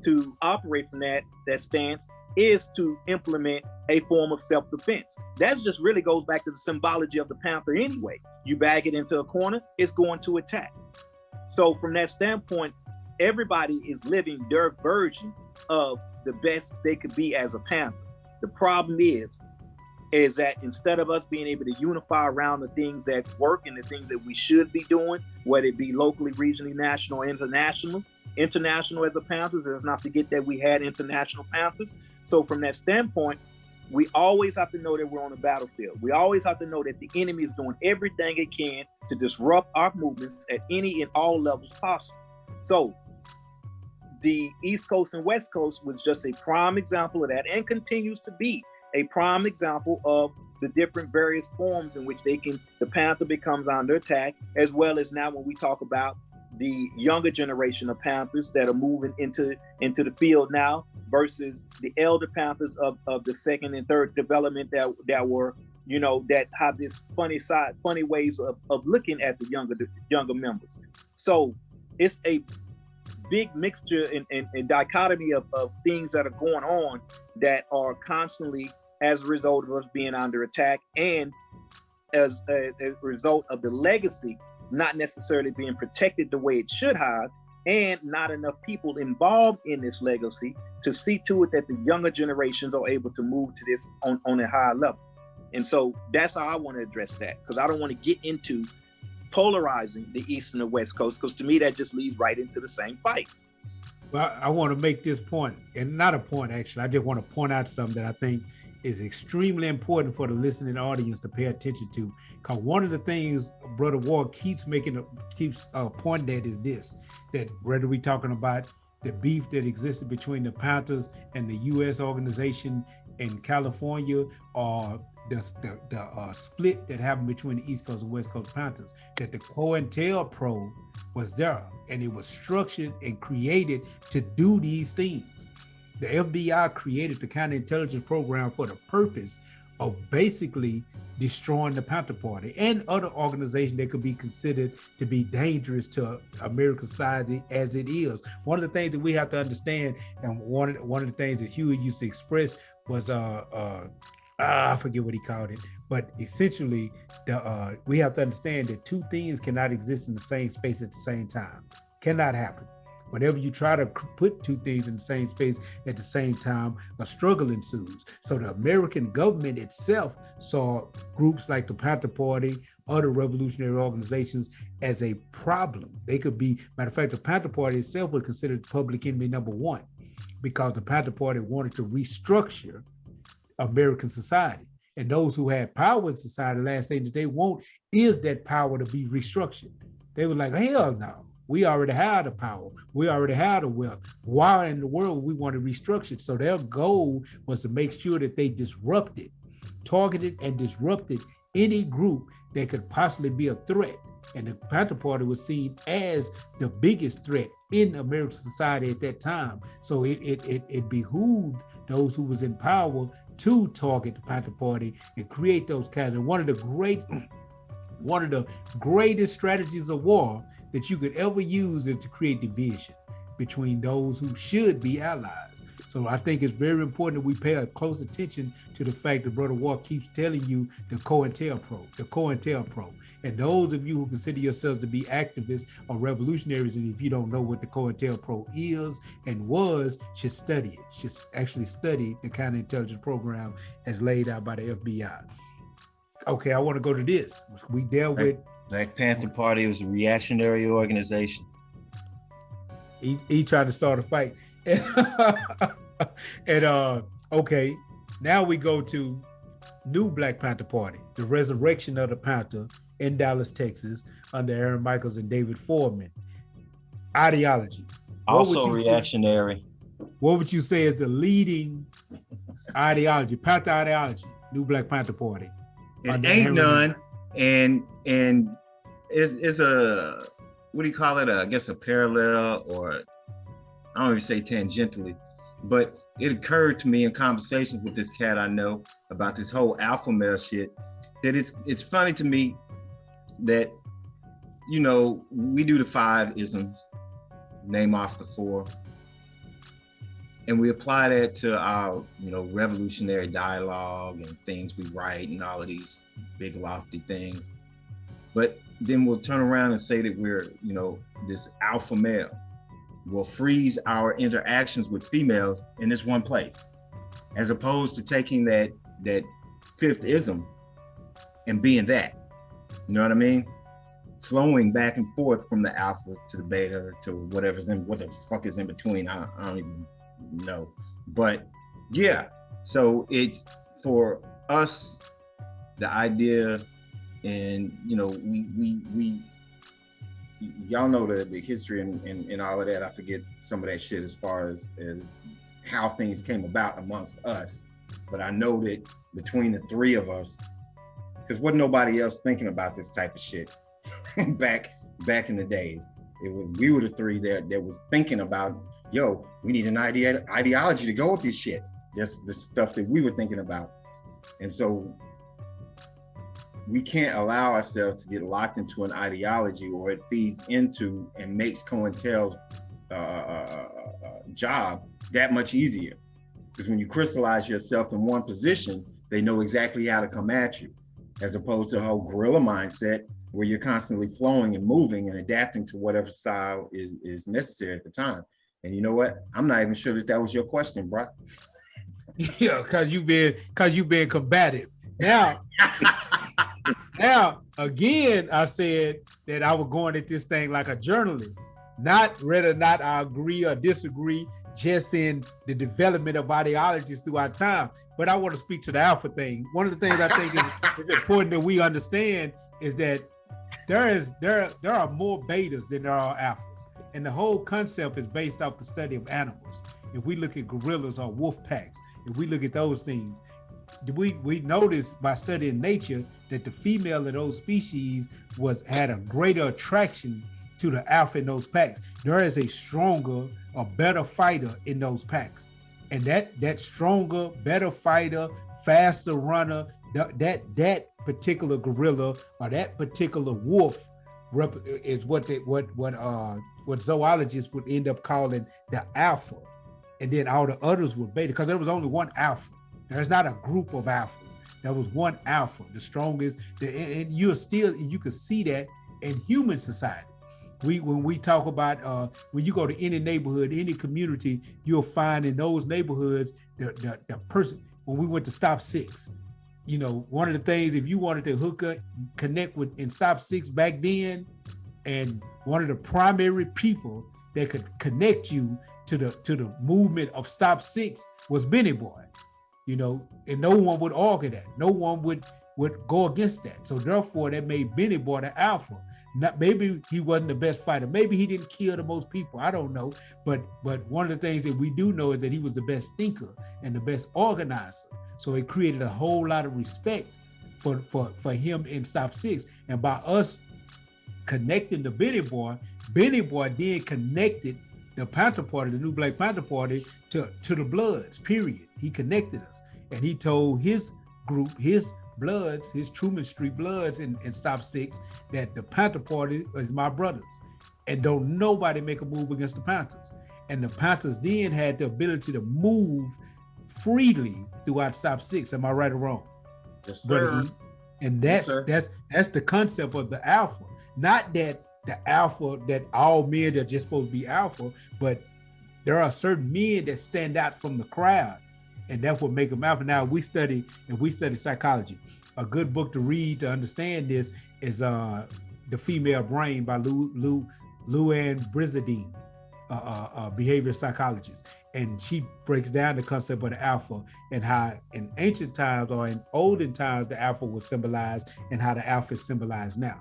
to operate from that stance is to implement a form of self-defense. That just really goes back to the symbology of the panther anyway. You bag it into a corner, it's going to attack. So from that standpoint, everybody is living their version of the best they could be as a panther. The problem is that instead of us being able to unify around the things that work and the things that we should be doing, whether it be locally, regionally, national, or international as a Panthers, let's not forget that we had international Panthers. So from that standpoint, we always have to know that we're on a battlefield. We always have to know that the enemy is doing everything it can to disrupt our movements at any and all levels possible. So the East Coast and West Coast was just a prime example of that, and continues to be a prime example of the different various forms in which the Panther becomes under attack, as well as now when we talk about the younger generation of Panthers that are moving into the field now, versus the elder Panthers of the second and third development that were, that have this funny ways of looking at the younger members. So it's a big mixture and dichotomy of things that are going on that are constantly as a result of us being under attack, and as a result of the legacy not necessarily being protected the way it should have, and not enough people involved in this legacy to see to it that the younger generations are able to move to this on a higher level. And so that's how I want to address that, because I don't want to get into polarizing the East and the West Coast, because to me that just leads right into the same fight. Well, I want to make this point, and not a point actually, I just want to point out something that I think is extremely important for the listening audience to pay attention to. Because one of the things Brother Ward keeps pointing at is this, that whether we're talking about the beef that existed between the Panthers and the U.S. organization in California, or the split that happened between the East Coast and West Coast Panthers, that the COINTELPRO was there, and it was structured and created to do these things. The FBI created the counterintelligence program for the purpose of basically destroying the Panther Party and other organizations that could be considered to be dangerous to American society as it is. One of the things that we have to understand, and one of the things that Huey used to express was I forget what he called it, but essentially we have to understand that two things cannot exist in the same space at the same time. Cannot happen. Whenever you try to put two things in the same space at the same time, a struggle ensues. So the American government itself saw groups like the Panther Party, other revolutionary organizations as a problem. They could be, matter of fact, the Panther Party itself was considered public enemy number one, because the Panther Party wanted to restructure American society. And those who had power in society, the last thing that they want is that power to be restructured. They were like, hell no. We already had the power. We already had the wealth. Why in the world we want to restructure it? So their goal was to make sure that they targeted and disrupted any group that could possibly be a threat. And the Panther Party was seen as the biggest threat in American society at that time. So it behooved those who was in power to target the Panther Party and create those kinds. And one of the greatest strategies of war that you could ever use is to create division between those who should be allies. So I think it's very important that we pay a close attention to the fact that Brother Ward keeps telling you the COINTELPRO. And those of you who consider yourselves to be activists or revolutionaries, and if you don't know what the COINTELPRO is and was, should study it, should actually study the counterintelligence program as laid out by the FBI. Okay, I want to go to this. We dealt with Black Panther Party was a reactionary organization. He tried to start a fight. And okay, now we go to new Black Panther Party, the resurrection of the Panther in Dallas, Texas, under Aaron Michaels and David Foreman. Ideology. Also reactionary. What would you say is the leading ideology, Panther ideology, new Black Panther Party? It ain't none. And it's a, what do you call it? I guess a parallel, or I don't even say tangentially, but it occurred to me in conversations with this cat I know about this whole alpha male shit, that it's funny to me that, we do the 5 isms, name off the 4, and we apply that to our, revolutionary dialogue and things we write and all of these big lofty things. But then we'll turn around and say that we're, this alpha male. We'll freeze our interactions with females in this one place, as opposed to taking that 5th ism and being that. You know what I mean? Flowing back and forth from the alpha to the beta to what the fuck is in between. I don't even know. But yeah, so it's for us, the idea, and we y'all know the history and all of that. I forget some of that shit as far as how things came about amongst us, but I know that between the 3 of us, because wasn't nobody else thinking about this type of shit back in the days. We were the 3 that was thinking about yo, we need an ideology to go with this shit. That's the stuff that we were thinking about. And so we can't allow ourselves to get locked into an ideology, or it feeds into and makes COINTEL's job that much easier. Because when you crystallize yourself in one position, they know exactly how to come at you, as opposed to a whole guerrilla mindset where you're constantly flowing and moving and adapting to whatever style is necessary at the time. And you know what? I'm not even sure that was your question, bro. Yeah, cause you been combative. Now, now again, I said that I was going at this thing like a journalist, not whether or not I agree or disagree, just in the development of ideologies throughout time. But I want to speak to the alpha thing. One of the things I think is important that we understand is that there are more betas than there are alphas. And the whole concept is based off the study of animals. If we look at gorillas or wolf packs, if we look at those things, we notice by studying nature that the female of those species had a greater attraction to the alpha in those packs. There is a stronger or better fighter in those packs. And that stronger, better fighter, faster runner, that particular gorilla or that particular wolf is what zoologists would end up calling the alpha. And then all the others were beta, because there was only one alpha. There's not a group of alphas. There was one alpha, the strongest, and you can see that in human society. When we talk about when you go to any neighborhood, any community, you'll find in those neighborhoods the person. When we went to Stop Six, you know, one of the things, if you wanted to hook up, connect with in Stop Six back then, and one of the primary people that could connect you to the movement of Stop Six was Benny Boy, you know, and no one would argue that. No one would go against that. So therefore, that made Benny Boy the alpha. Not, maybe he wasn't the best fighter. Maybe he didn't kill the most people. I don't know. But one of the things that we do know is that he was the best thinker and the best organizer. So it created a whole lot of respect for him in Stop Six. And by us connecting to Benny Boy then connected the Panther Party, the new Black Panther Party, to the Bloods, period. He connected us. And he told his group, his Bloods, his Truman Street Bloods in Stop Six, that the Panther Party is my brothers. And don't nobody make a move against the Panthers. And the Panthers then had the ability to move freely throughout Stop Six. Am I right or wrong? Yes, sir. And that's the concept of the alpha. Not that the alpha, that all men are just supposed to be alpha, but there are certain men that stand out from the crowd, and that's what make them alpha. Now we study psychology. A good book to read to understand this is The Female Brain by Luann Brizardine, a behavioral psychologist. And she breaks down the concept of the alpha and how in ancient times or in olden times the alpha was symbolized and how the alpha is symbolized now.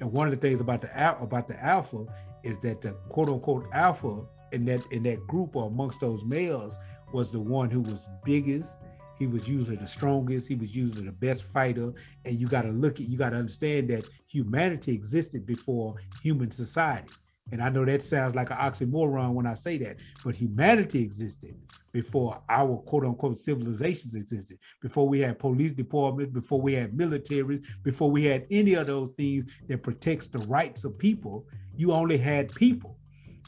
And one of the things about the alpha is that the quote unquote alpha in that group or amongst those males was the one who was biggest. He was usually the strongest. He was usually the best fighter. And you got to understand that humanity existed before human society. And I know that sounds like an oxymoron when I say that, but humanity existed before our quote unquote civilizations existed, before we had police departments, before we had military, before we had any of those things that protects the rights of people. You only had people.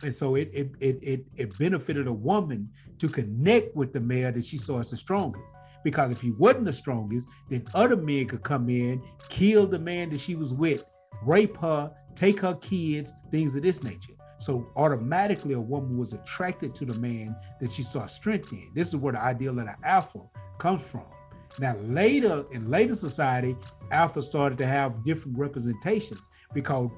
And so it benefited a woman to connect with the male that she saw as the strongest. Because if he wasn't the strongest, then other men could come in, kill the man that she was with, rape her, take her kids, things of this nature. So automatically a woman was attracted to the man that she saw strength in. This is where the ideal of the alpha comes from. Now in later society, alpha started to have different representations because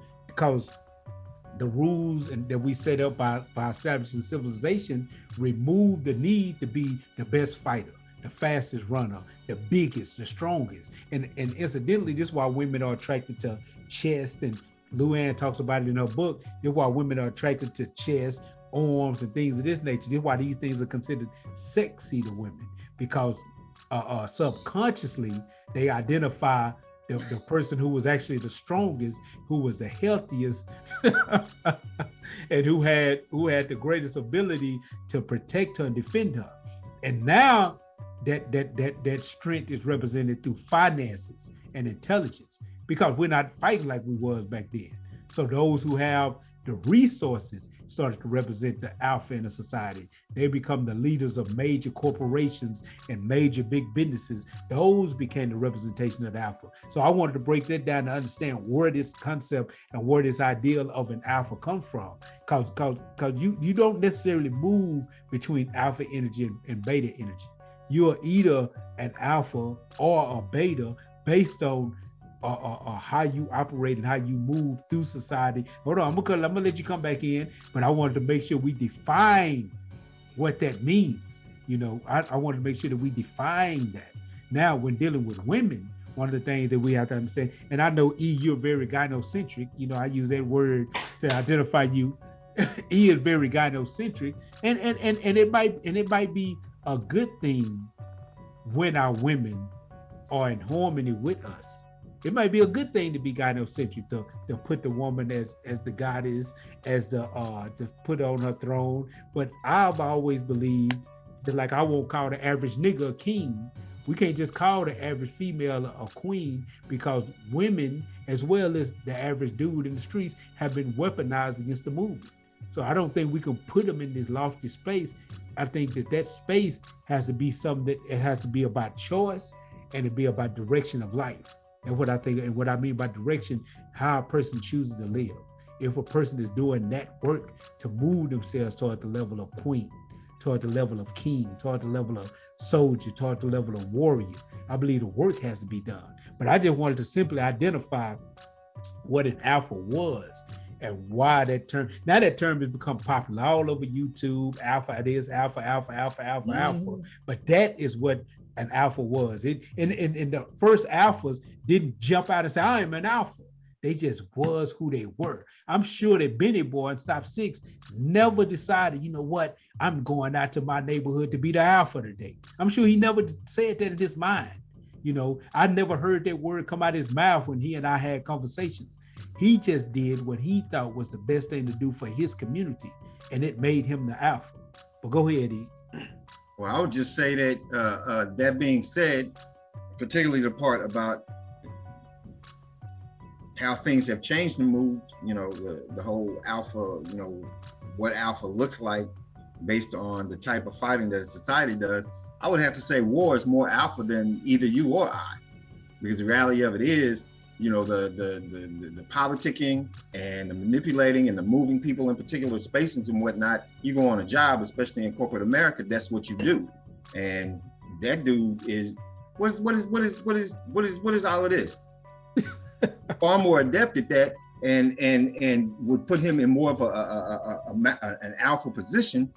the rules that we set up by establishing civilization removed the need to be the best fighter, the fastest runner, the biggest, the strongest. And incidentally, this is why women are attracted to chest, and Luann talks about it in her book. This is why women are attracted to chest, arms, and things of this nature. This is why these things are considered sexy to women, because subconsciously they identify the person who was actually the strongest, who was the healthiest, and who had the greatest ability to protect her and defend her. And now that strength is represented through finances and intelligence, because we're not fighting like we was back then. So those who have the resources started to represent the alpha in a society. They become the leaders of major corporations and major big businesses. Those became the representation of the alpha. So I wanted to break that down to understand where this concept and where this ideal of an alpha comes from. Because you don't necessarily move between alpha energy and beta energy. You're either an alpha or a beta based on how you operate and how you move through society. Hold on, I'm gonna let you come back in, but I wanted to make sure we define what that means. You know, I wanted to make sure that we define that. Now, when dealing with women, one of the things that we have to understand, and I know E, you're very gynocentric. You know, I use that word to identify you. E is very gynocentric, and it might be a good thing when our women are in harmony with us. It might be a good thing to be gynocentric, to put the woman as the goddess, as to put her on her throne. But I've always believed that, like, I won't call the average nigga a king. We can't just call the average female a queen, because women, as well as the average dude in the streets, have been weaponized against the movement. So I don't think we can put them in this lofty space. I think that space has to be something that it has to be about choice and it be about direction of life. And what I think, and what I mean by direction, how a person chooses to live. If a person is doing that work to move themselves toward the level of queen, toward the level of king, toward the level of soldier, toward the level of warrior, I believe the work has to be done. But I just wanted to simply identify what an alpha was and why that term. Now that term has become popular all over YouTube. Alpha, it is alpha, alpha, alpha, alpha, alpha. But that is what an alpha was. And the first alphas didn't jump out and say, I am an alpha. They just was who they were. I'm sure that Benny Boy in Stop 6 never decided, you know what, I'm going out to my neighborhood to be the alpha today. I'm sure he never said that in his mind. You know, I never heard that word come out of his mouth when he and I had conversations. He just did what he thought was the best thing to do for his community, and it made him the alpha. But go ahead, E. Well, I would just say that that being said, particularly the part about how things have changed and moved, you know, the whole alpha, you know, what alpha looks like based on the type of fighting that society does, I would have to say war is more alpha than either you or I, because the reality of it is, you know, the politicking and the manipulating and the moving people in particular spaces and whatnot. You go on a job, especially in corporate America, that's what you do. And that dude is what is all of this? Far more adept at that, and would put him in more of an alpha position,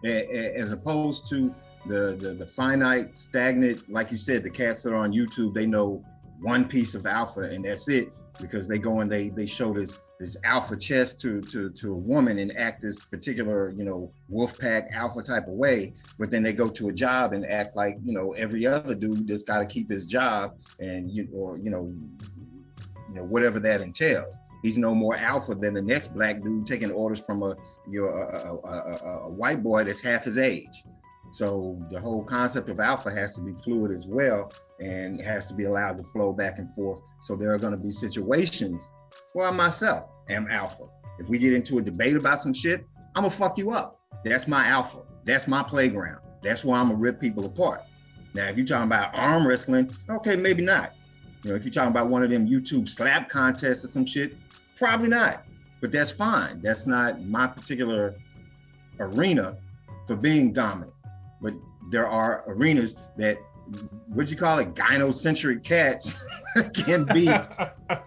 as opposed to the finite, stagnant, like you said, the cats that are on YouTube, they know one piece of alpha and that's it, because they go and they show this alpha chest to a woman and act this particular, you know, wolf pack alpha type of way, but then they go to a job and act like, you know, every other dude that's got to keep his job, and you know whatever that entails. He's no more alpha than the next black dude taking orders from a white boy that's half his age. So the whole concept of alpha has to be fluid as well, and it has to be allowed to flow back and forth. So there are going to be situations where I myself am alpha. If we get into a debate about some shit, I'm gonna fuck you up. That's my alpha. That's my playground. That's where I'm gonna rip people apart. Now, if you're talking about arm wrestling, okay, maybe not. You know, if you're talking about one of them YouTube slap contests or some shit, probably not. But that's fine. That's not my particular arena for being dominant. But there are arenas that, what'd you call it, gynocentric cats can be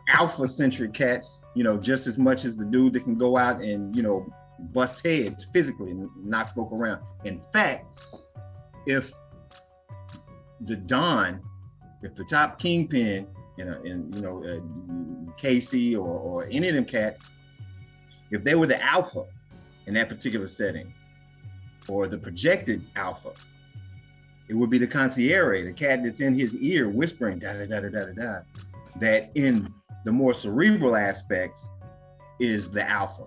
alpha-centric cats, you know, just as much as the dude that can go out and, you know, bust heads physically and knock folk around. In fact, if the Don, if the top kingpin in you know, Casey or any of them cats, if they were the alpha in that particular setting, or the projected alpha, It would be the concierge, the cat that's in his ear whispering da da da da da da da. That in the more cerebral aspects is the alpha,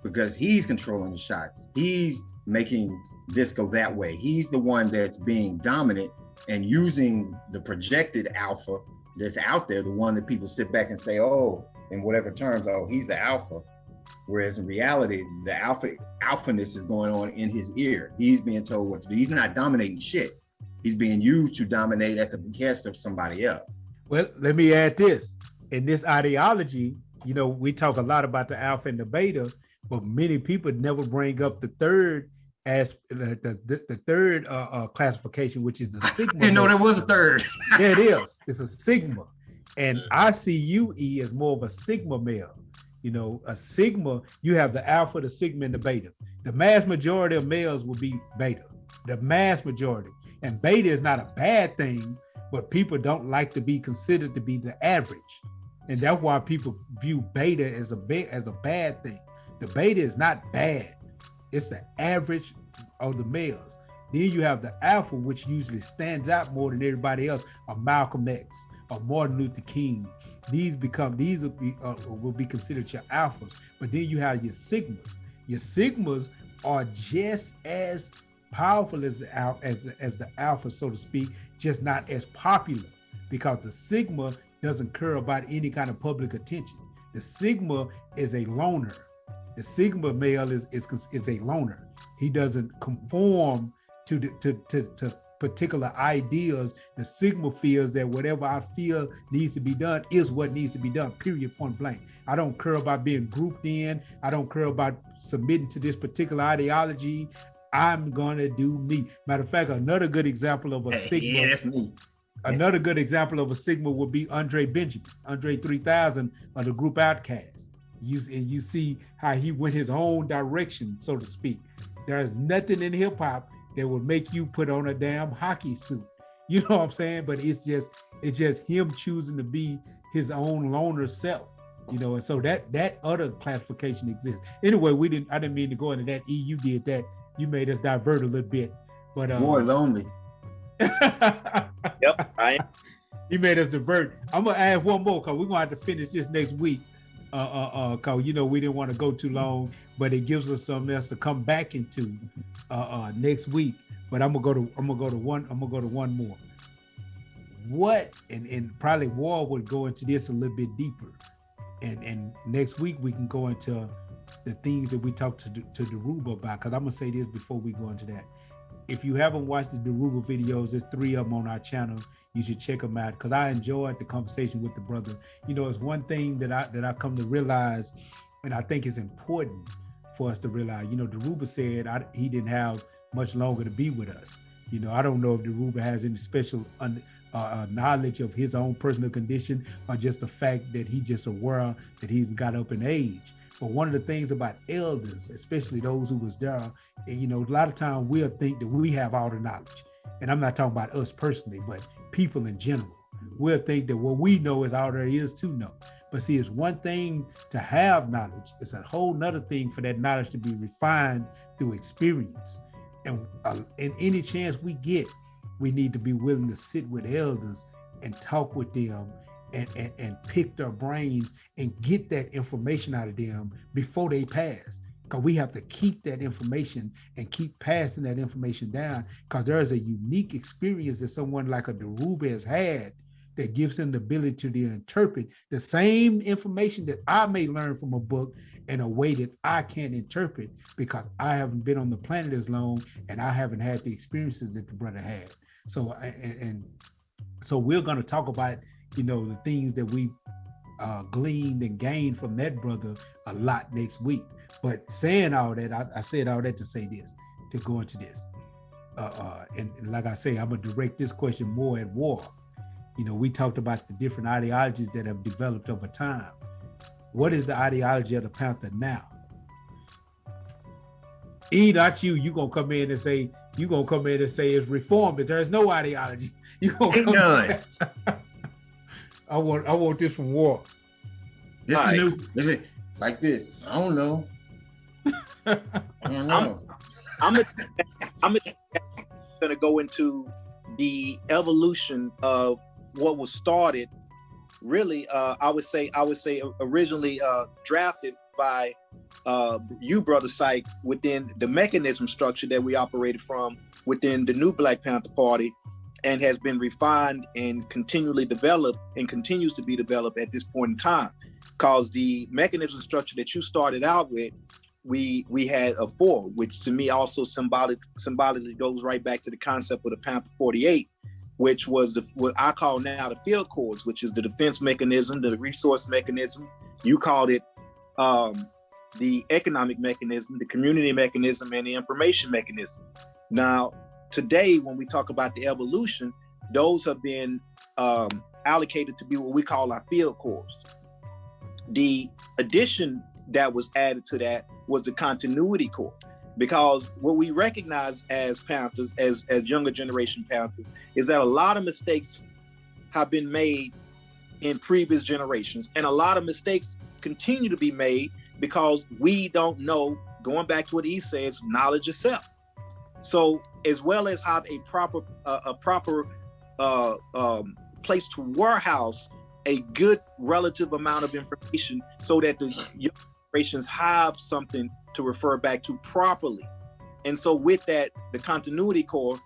because he's controlling the shots. He's making this go that way. He's the one that's being dominant and using the projected alpha that's out there, the one that people sit back and say, oh, in whatever terms, oh, he's the alpha. Whereas in reality, the alphaness is going on in his ear. He's being told what to do. He's not dominating shit. He's being used to dominate at the behest of somebody else. Well, let me add this. In this ideology, you know, we talk a lot about the alpha and the beta, but many people never bring up the third the third classification, which is the sigma. I didn't know there was a third. Yeah, it is. It's a sigma. And I see UE as more of a sigma male. You know, a sigma, you have the alpha, the sigma, and the beta. The mass majority of males will be beta. The mass majority. And beta is not a bad thing, but people don't like to be considered to be the average. And that's why people view beta as a bad thing. The beta is not bad. It's the average of the males. Then you have the alpha, which usually stands out more than everybody else, or Malcolm X, or Martin Luther King. These will be considered your alphas. But then you have your sigmas. Your sigmas are just as powerful as the alpha, so to speak, just not as popular, because the sigma doesn't care about any kind of public attention. The sigma is a loner. The sigma male is a loner. He doesn't conform to particular ideas. The sigma feels that whatever I feel needs to be done is what needs to be done, period, point blank. I don't care about being grouped in. I don't care about submitting to this particular ideology. I'm gonna do me. Matter of fact, another good example of a sigma. Yeah, that's me. Another good example of a sigma would be Andre Benjamin, Andre 3000 of the group Outkast. You see how he went his own direction, so to speak. There's nothing in hip hop that would make you put on a damn hockey suit. You know what I'm saying? But it's just him choosing to be his own loner self. You know, and so that other classification exists. Anyway, I didn't mean to go into that. You did that. You made us divert a little bit. But more lonely. Yep, I am. He made us divert. I'm gonna add one more because we're gonna have to finish this next week. Cause you know we didn't want to go too long, but it gives us something else to come back into next week. But I'm gonna go to one more. What and probably War would go into this a little bit deeper, and next week we can go into the things that we talked to Deruba about. Cause I'm gonna say this before we go into that. If you haven't watched the Deruba videos, there's 3 of them on our channel. You should check them out because I enjoyed the conversation with the brother. You know, it's one thing that I come to realize, and I think it's important for us to realize. You know, Deruba said he didn't have much longer to be with us. You know, I don't know if Deruba has any special knowledge of his own personal condition or just the fact that he's just aware that he's got up in age. But one of the things about elders, especially those who was there, and, you know, a lot of times we'll think that we have all the knowledge. And I'm not talking about us personally, but people in general. We'll think that what we know is all there is to know. But see, it's one thing to have knowledge. It's a whole nother thing for that knowledge to be refined through experience. And in any chance we get, we need to be willing to sit with elders and talk with them and pick their brains and get that information out of them before they pass. Because we have to keep that information and keep passing that information down, because there is a unique experience that someone like a Deruba has had that gives him the ability to interpret the same information that I may learn from a book in a way that I can't interpret because I haven't been on the planet as long and I haven't had the experiences that the brother had. So, so we're going to talk about, you know, the things that we gleaned and gained from that brother a lot next week. But saying all that, I said all that to say this, to go into this. And like I say, I'm gonna direct this question more at War. You know, we talked about the different ideologies that have developed over time. What is the ideology of the Panther now? Not you. You gonna come in and say it's reformist. There is no ideology. You gonna come none. I want this from War. This is new. This is like this. I don't know. I don't know. I'm gonna go into the evolution of what was started, really, I would say originally drafted by you, Brother Syke, within the mechanism structure that we operated from within the new Black Panther Party, and has been refined and continually developed and continues to be developed at this point in time. Because the mechanism structure that you started out with, we had a 4, which to me also symbolically goes right back to the concept of the Panther 48, which was what I call now the field corps, which is the defense mechanism, the resource mechanism. You called it the economic mechanism, the community mechanism, and the information mechanism. Now, today, when we talk about the evolution, those have been allocated to be what we call our field corps. The addition that was added to that was the continuity corps, because what we recognize as Panthers, as younger generation Panthers, is that a lot of mistakes have been made in previous generations, and a lot of mistakes continue to be made because we don't know, going back to what he says, knowledge itself. So as well as have a proper place to warehouse a good relative amount of information so that the young generations have something to refer back to properly. And so with that, the continuity core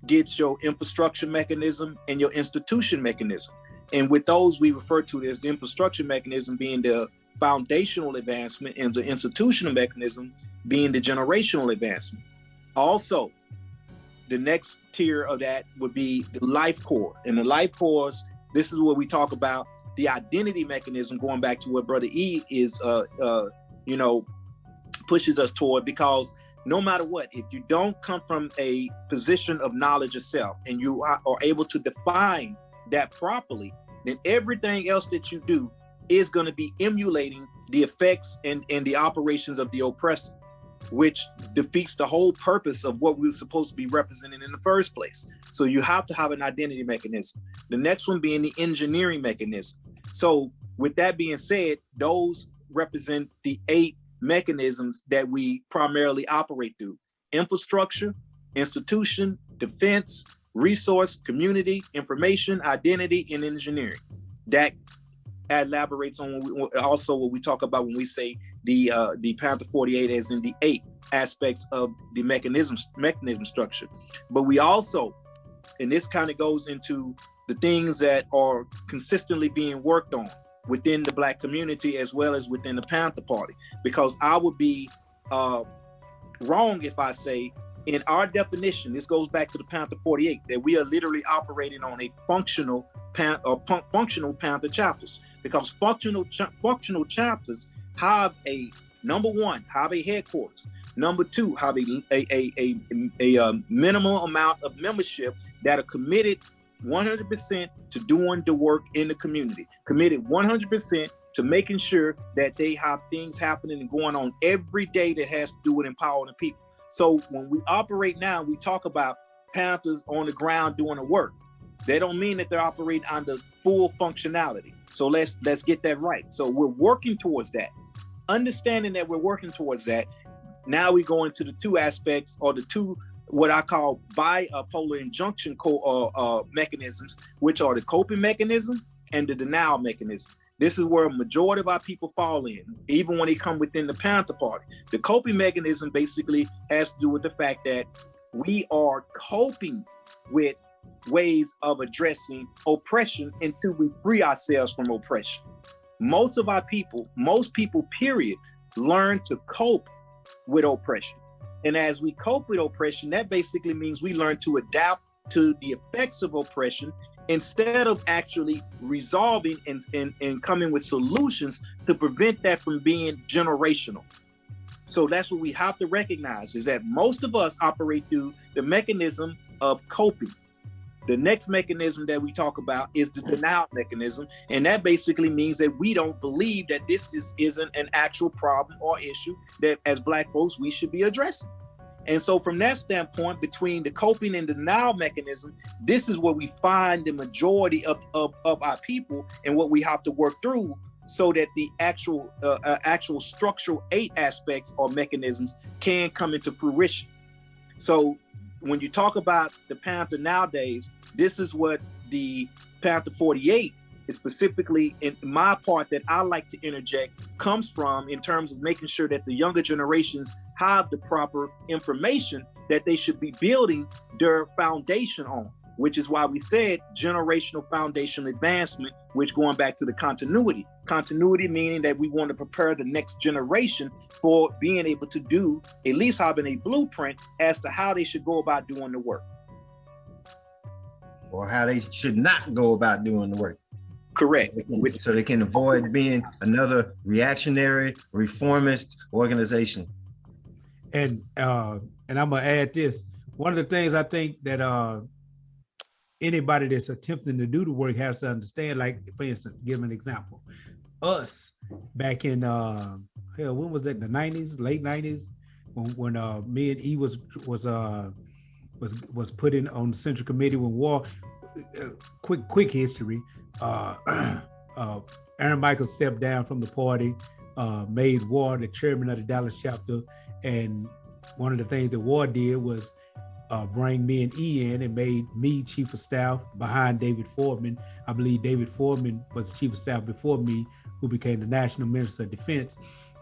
gets your infrastructure mechanism and your institution mechanism. And with those, we refer to it as the infrastructure mechanism being the foundational advancement, and the institutional mechanism being the generational advancement. Also, the next tier of that would be the life core. And the life cores, this is what we talk about the identity mechanism, going back to what Brother E is, pushes us toward, because no matter what, if you don't come from a position of knowledge itself and you are able to define that properly, then everything else that you do is going to be emulating the effects and the operations of the oppressor, which defeats the whole purpose of what we were supposed to be representing in the first place. So you have to have an identity mechanism. The next one being the engineering mechanism. So with that being said, those represent the 8 mechanisms that we primarily operate through: infrastructure, institution, defense, resource, community, information, identity, and engineering. That elaborates on what we talk about when we say the Panther 48 as in the 8 aspects of the mechanism structure. But we also, and this kind of goes into the things that are consistently being worked on within the Black community as well as within the Panther Party, because I would be wrong if I say, in our definition, this goes back to the Panther 48, that we are literally operating on a functional Panther chapters, because functional chapters have a, number one, have a headquarters. Number two, have a minimal amount of membership that are committed 100% to doing the work in the community, committed 100% to making sure that they have things happening and going on every day that has to do with empowering the people. So when we operate now, we talk about Panthers on the ground doing the work. They don't mean that they're operating under full functionality. So let's get that right. So we're working towards that. Understanding that we're working towards that, now we go into the 2 aspects, or the 2 what I call bipolar injunction mechanisms, which are the coping mechanism and the denial mechanism. This is where a majority of our people fall in, even when they come within the Panther Party. The coping mechanism basically has to do with the fact that we are coping with ways of addressing oppression until we free ourselves from oppression. Most people, period, learn to cope with oppression. And as we cope with oppression, that basically means we learn to adapt to the effects of oppression instead of actually resolving and coming with solutions to prevent that from being generational. So that's what we have to recognize, is that most of us operate through the mechanism of coping. The next mechanism that we talk about is the denial mechanism. And that basically means that we don't believe that this isn't an actual problem or issue that as Black folks, we should be addressing. And so from that standpoint, between the coping and denial mechanism, this is where we find the majority of our people and what we have to work through so that the actual structural 8 aspects or mechanisms can come into fruition. So when you talk about the Panther nowadays, this is what the Panther 48 is specifically, in my part that I like to interject, comes from, in terms of making sure that the younger generations have the proper information that they should be building their foundation on, which is why we said generational foundational advancement, which going back to the continuity. Continuity meaning that we want to prepare the next generation for being able to do, at least having a blueprint as to how they should go about doing the work. Or how they should not go about doing the work. Correct. So they can avoid being another reactionary, reformist organization. And I'm gonna add this. One of the things I think that anybody that's attempting to do the work has to understand, like, for instance, give an example. Us back in when was that? The 90s, late 90s, when me and E was put in on the Central Committee when war. Quick history. Aaron Michaels stepped down from the party, made Ward the chairman of the Dallas chapter, and one of the things that Ward did was bring me and E in and made me chief of staff behind David Fordman. I believe David Fordman was the chief of staff before me, who became the National Minister of Defense,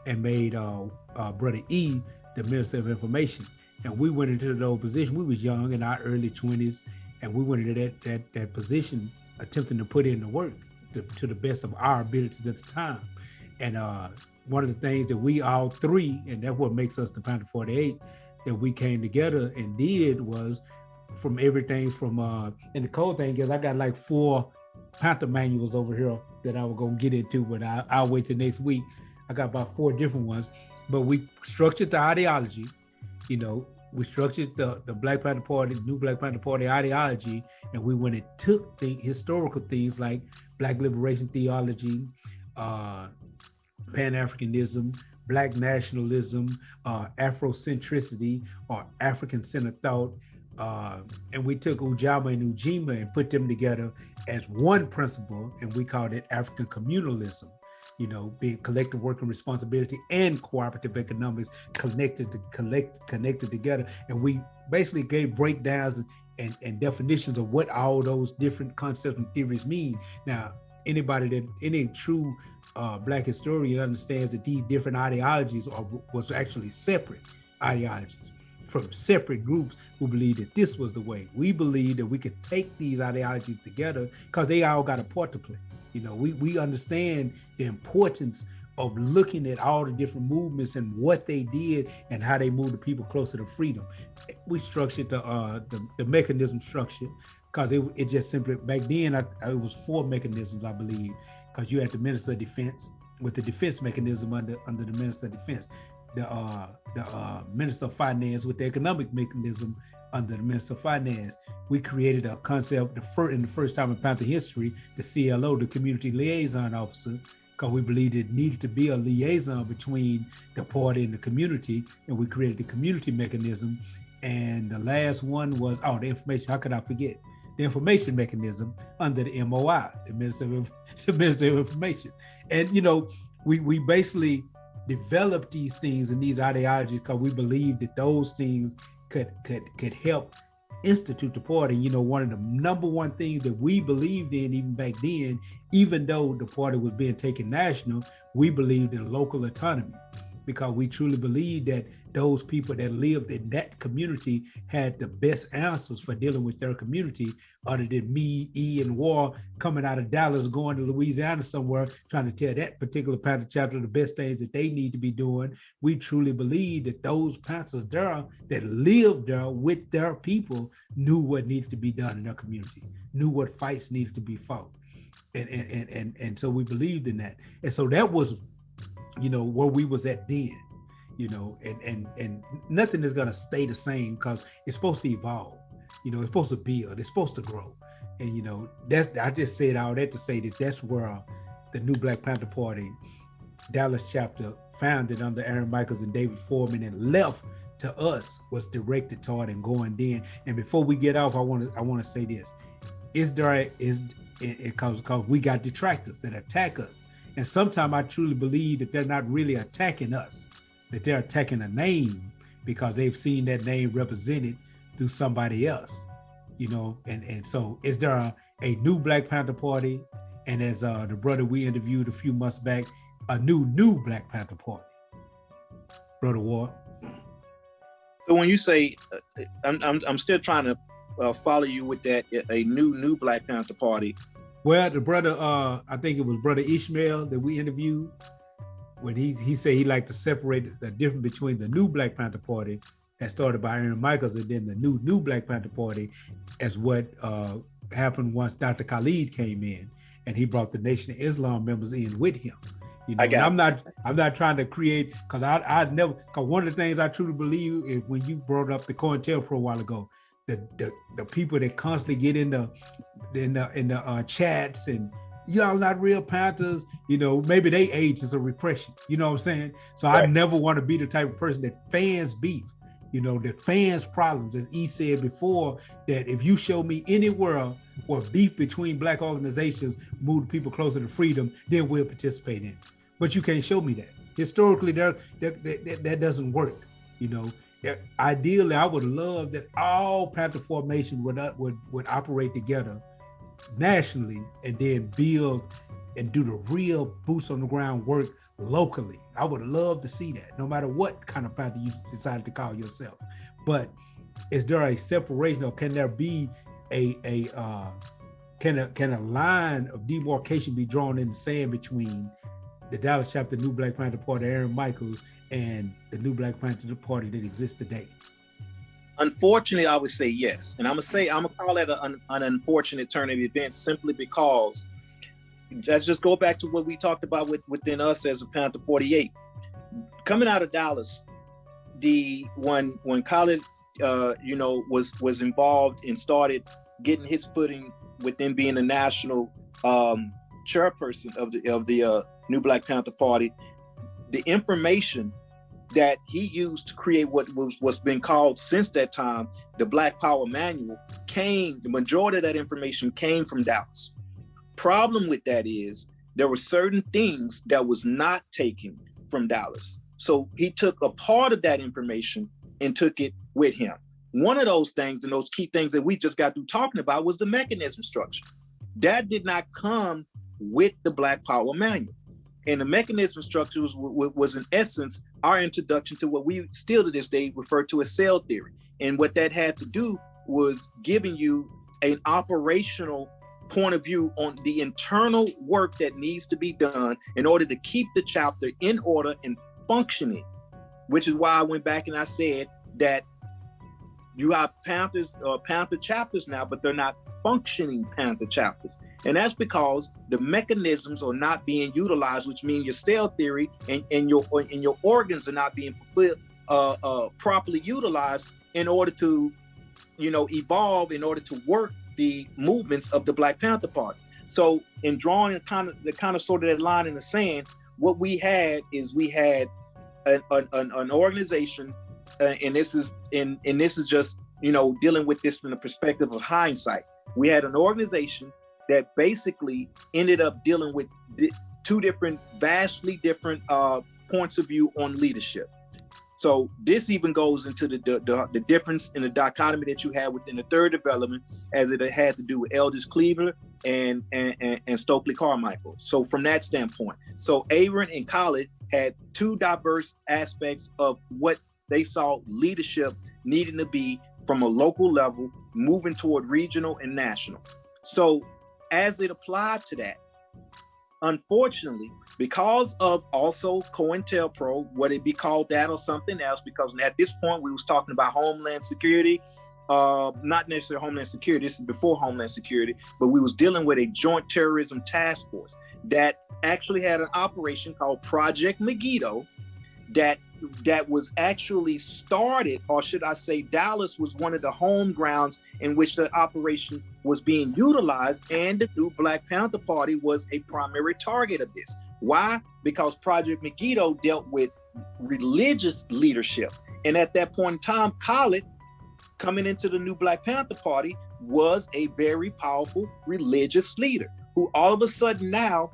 and made Brother E the Minister of Information. And we went into those positions. We was young, in our early 20s, and we went into that position attempting to put in the work to the best of our abilities at the time. And one of the things that we all three, and that's what makes us the Panther 48, that we came together and did was from everything from, and the cool thing is I got like 4 Panther manuals over here that I was gonna get into, but I'll wait till next week. I got about 4 different ones, but we structured the ideology, you know, we structured the Black Panther Party, new Black Panther Party ideology, and we went and took the historical things like Black liberation theology, Pan-Africanism, Black nationalism, Afrocentricity, or African-centered thought, and we took Ujamaa and Ujima and put them together as one principle, and we called it African communalism. You know, being collective working responsibility and cooperative economics connected together. And we basically gave breakdowns and definitions of what all those different concepts and theories mean. Now, any true Black historian understands that these different ideologies was actually separate ideologies from separate groups who believed that this was the way. We believe that we could take these ideologies together because they all got a part to play. You know, we understand the importance of looking at all the different movements and what they did and how they moved the people closer to freedom. We structured the mechanism structure because it just simply, back then, it was 4 mechanisms, I believe, because you had the Minister of Defense with the defense mechanism under the Minister of Defense, the Minister of Finance with the economic mechanism under the Minister of Finance. We created a concept in the first time in Panther history, the CLO, the Community Liaison Officer, because we believed it needed to be a liaison between the party and the community, and we created the community mechanism. And the last one was, the information, how could I forget? The information mechanism under the MOI, the Minister of Information. And, you know, we basically developed these things and these ideologies because we believed that those things could help institute the party. You know, one of the number one things that we believed in even back then, even though the party was being taken national, we believed in local autonomy because we truly believed that those people that lived in that community had the best answers for dealing with their community, other than me, E, and War coming out of Dallas, going to Louisiana somewhere, trying to tell that particular Panther chapter the best things that they need to be doing. We truly believe that those Panthers there that lived there with their people knew what needed to be done in their community, knew what fights needed to be fought. And so we believed in that. And so that was, you know, where we was at then. You know, and nothing is gonna stay the same because it's supposed to evolve. You know, it's supposed to build, it's supposed to grow. And you know, that I just said all that to say that that's where the new Black Panther Party Dallas chapter, founded under Aaron Michaels and David Fordman and left to us, was directed toward and going then. And before we get off, I want to say this: because we got detractors that attack us, and sometimes I truly believe that they're not really attacking us, that they're attacking a name because they've seen that name represented through somebody else, you know. And so is there a new Black Panther Party? And as the brother we interviewed a few months back, a new Black Panther Party? Brother Ward. So when you say, I'm still trying to follow you with that, a new Black Panther Party. Well, the brother, I think it was Brother Ishmael that we interviewed, when he said he liked to separate the difference between the new Black Panther Party that started by Aaron Michaels and then the new Black Panther Party as what happened once Dr. Khalid came in and he brought the Nation of Islam members in with him. You know, I'm not trying to create, because I never, because one of the things I truly believe is when you brought up the COINTELPRO a while ago, the people that constantly get in the chats and y'all not real Panthers, you know, maybe they age is a repression, you know what I'm saying? So right. I never want to be the type of person that fans beef, you know, that fans problems, as E said before, that if you show me any world where beef between Black organizations move people closer to freedom, then we'll participate in it. But you can't show me that. Historically, that doesn't work, you know. Ideally, I would love that all Panther formations would operate together nationally and then build and do the real boots on the ground work locally. I would love to see that, no matter what kind of Panther you decided to call yourself. But is there a separation, or can there be can a line of demarcation be drawn in the sand between the Dallas chapter New Black Panther Party, Aaron Michaels, and the New Black Panther Party that exists today? Unfortunately, I would say yes. And I'm gonna call that an unfortunate turn of events simply because, let's just go back to what we talked about within us as a Panther 48. Coming out of Dallas, when Khalid was involved and started getting his footing within being a national chairperson of the New Black Panther Party, the information that he used to create what's been called since that time the Black Power Manual the majority of that information came from Dallas. Problem with that is there were certain things that was not taken from Dallas. So he took a part of that information and took it with him. One of those things, and those key things that we just got through talking about, was the mechanism structure. That did not come with the Black Power Manual. And the mechanism structure was in essence our introduction to what we still to this day refer to as cell theory. And what that had to do was giving you an operational point of view on the internal work that needs to be done in order to keep the chapter in order and functioning, which is why I went back and I said that you have Panther chapters now, but they're not functioning Panther chapters. And that's because the mechanisms are not being utilized, which means your cell theory and your organs are not being properly utilized in order to, evolve, in order to work the movements of the Black Panther Party. So in drawing sort of that line in the sand, what we had an organization, and this is just dealing with this from the perspective of hindsight. We had an organization that basically ended up dealing with two vastly different points of view on leadership. So this even goes into the difference in the dichotomy that you had within the third development, as it had to do with Eldridge Cleaver and Stokely Carmichael. So from that standpoint, so Aaron and Khalid had two diverse aspects of what they saw leadership needing to be from a local level, moving toward regional and national. So as it applied to that, unfortunately, because of also COINTELPRO, whether it be called that or something else, because at this point we was talking about Homeland Security, not necessarily Homeland Security, this is before Homeland Security, but we was dealing with a joint terrorism task force that actually had an operation called Project Megiddo that was actually started, or should I say Dallas was one of the home grounds in which the operation was being utilized, and the new Black Panther Party was a primary target of this. Why? Because Project Megiddo dealt with religious leadership. And at that point in time, Khalid, coming into the new Black Panther Party, was a very powerful religious leader who all of a sudden now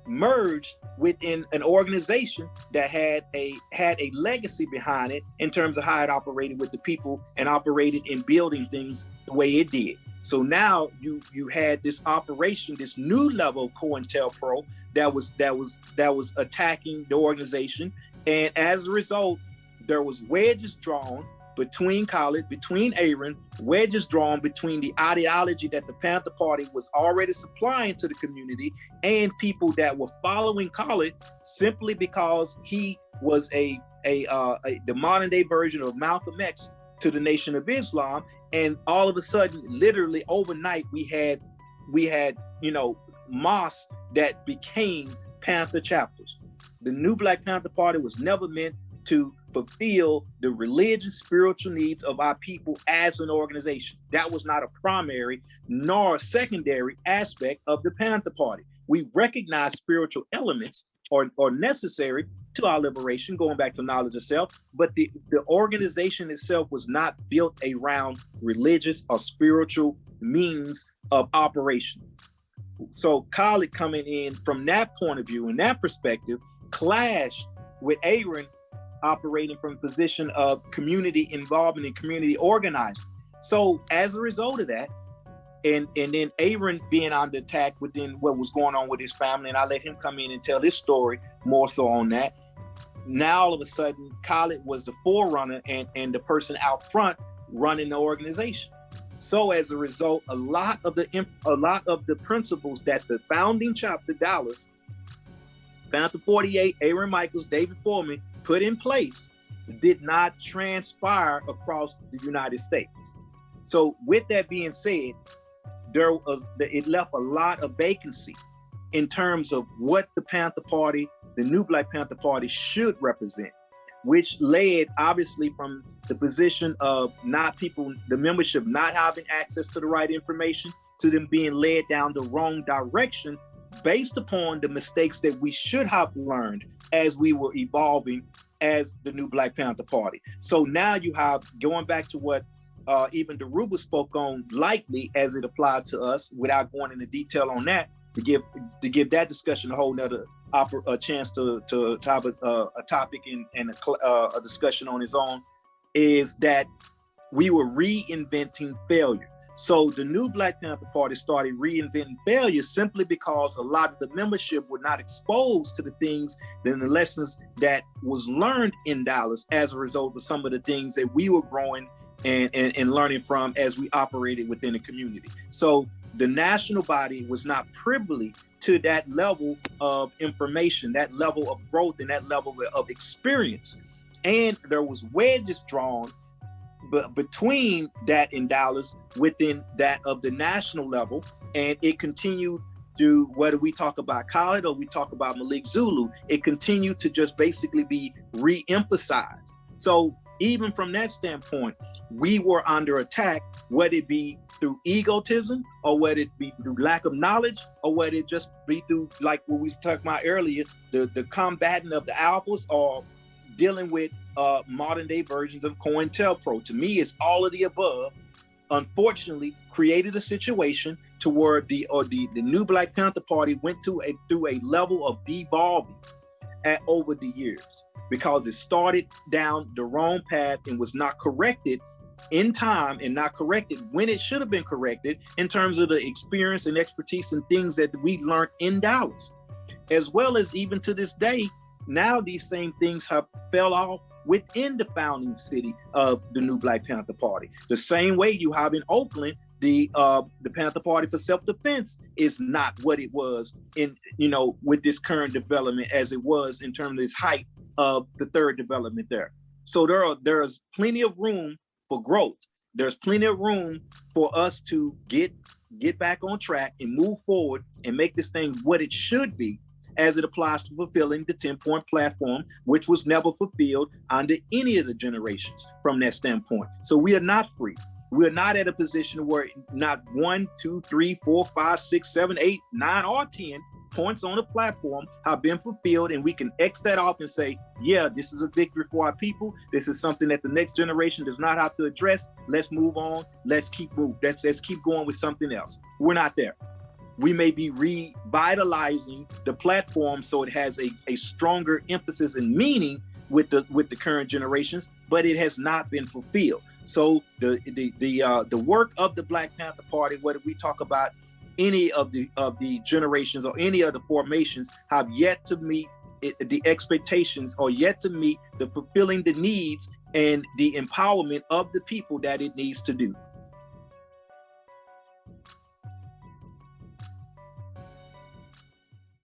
merged within an organization that had a legacy behind it in terms of how it operated with the people and operated in building things the way it did. So now you had this operation, this new level COINTELPRO that was attacking the organization, and as a result, there was wedges drawn between Khalid, between Aaron, wedges drawn between the ideology that the Panther Party was already supplying to the community and people that were following Khalid simply because he was the modern day version of Malcolm X to the Nation of Islam. And all of a sudden, literally overnight, we had mosques that became Panther chapters. The new Black Panther Party was never meant to fulfill the religious, spiritual needs of our people as an organization. That was not a primary nor a secondary aspect of the Panther Party. We recognize spiritual elements are necessary to our liberation, going back to knowledge of self, but the organization itself was not built around religious or spiritual means of operation. So Khalid coming in from that point of view and that perspective clashed with Aaron operating from a position of community involvement and community organizing. So as a result of that, and then Aaron being under attack within what was going on with his family, and I let him come in and tell his story more so on that. Now all of a sudden, Khalid was the forerunner and the person out front running the organization. So as a result, a lot of the principles that the founding chapter Dallas, Panther 48, Aaron Michaels, David Foreman put in place did not transpire across the United States. So with that being said, it left a lot of vacancy in terms of what the Panther Party, the new Black Panther Party should represent, which led obviously from the position of the membership not having access to the right information to them being led down the wrong direction based upon the mistakes that we should have learned as we were evolving as the new Black Panther Party. So now you have, going back to what even Dhoruba spoke on lightly as it applied to us without going into detail on that, to give that discussion a whole nother a chance to have a topic and a discussion on its own, is that we were reinventing failure. So the new Black Panther Party started reinventing failure simply because a lot of the membership were not exposed to the things and the lessons that was learned in Dallas as a result of some of the things that we were growing and learning from as we operated within the community. So the national body was not privy to that level of information, that level of growth, and that level of experience. And there was wedges drawn between that in Dallas within that of the national level, and it continued to, whether we talk about Khalid or we talk about Malik Zulu, it continued to just basically be re-emphasized. So even from that standpoint, we were under attack, whether it be through egotism or whether it be through lack of knowledge or whether it just be through, like what we was talking about earlier, the combating of the alphas or dealing with modern day versions of COINTELPRO. To me, it's all of the above. Unfortunately, created a situation to where the new Black Panther Party went through a level of devolving over the years because it started down the wrong path and was not corrected in time and not corrected when it should have been corrected in terms of the experience and expertise and things that we learned in Dallas, as well as even to this day. Now these same things have fell off within the founding city of the new Black Panther Party. The same way you have in Oakland, the Panther Party for Self-Defense is not what it was with this current development as it was in terms of its height of the third development there. So there's plenty of room for growth. There's plenty of room for us to get back on track and move forward and make this thing what it should be as it applies to fulfilling the 10-point platform, which was never fulfilled under any of the generations from that standpoint. So we are not free. We're not at a position where not 1, 2, 3, 4, 5, 6, 7, 8, 9, or 10 points on the platform have been fulfilled, and we can X that off and say, yeah, this is a victory for our people. This is something that the next generation does not have to address. Let's move on. Let's keep moving. Let's keep going with something else. We're not there. we may be revitalizing the platform so it has a stronger emphasis and meaning with the current generations, but it has not been fulfilled. So the work of the Black Panther Party, whether we talk about any of the generations or any of the formations, have yet to meet the expectations, or yet to meet the fulfilling the needs and the empowerment of the people that it needs to do.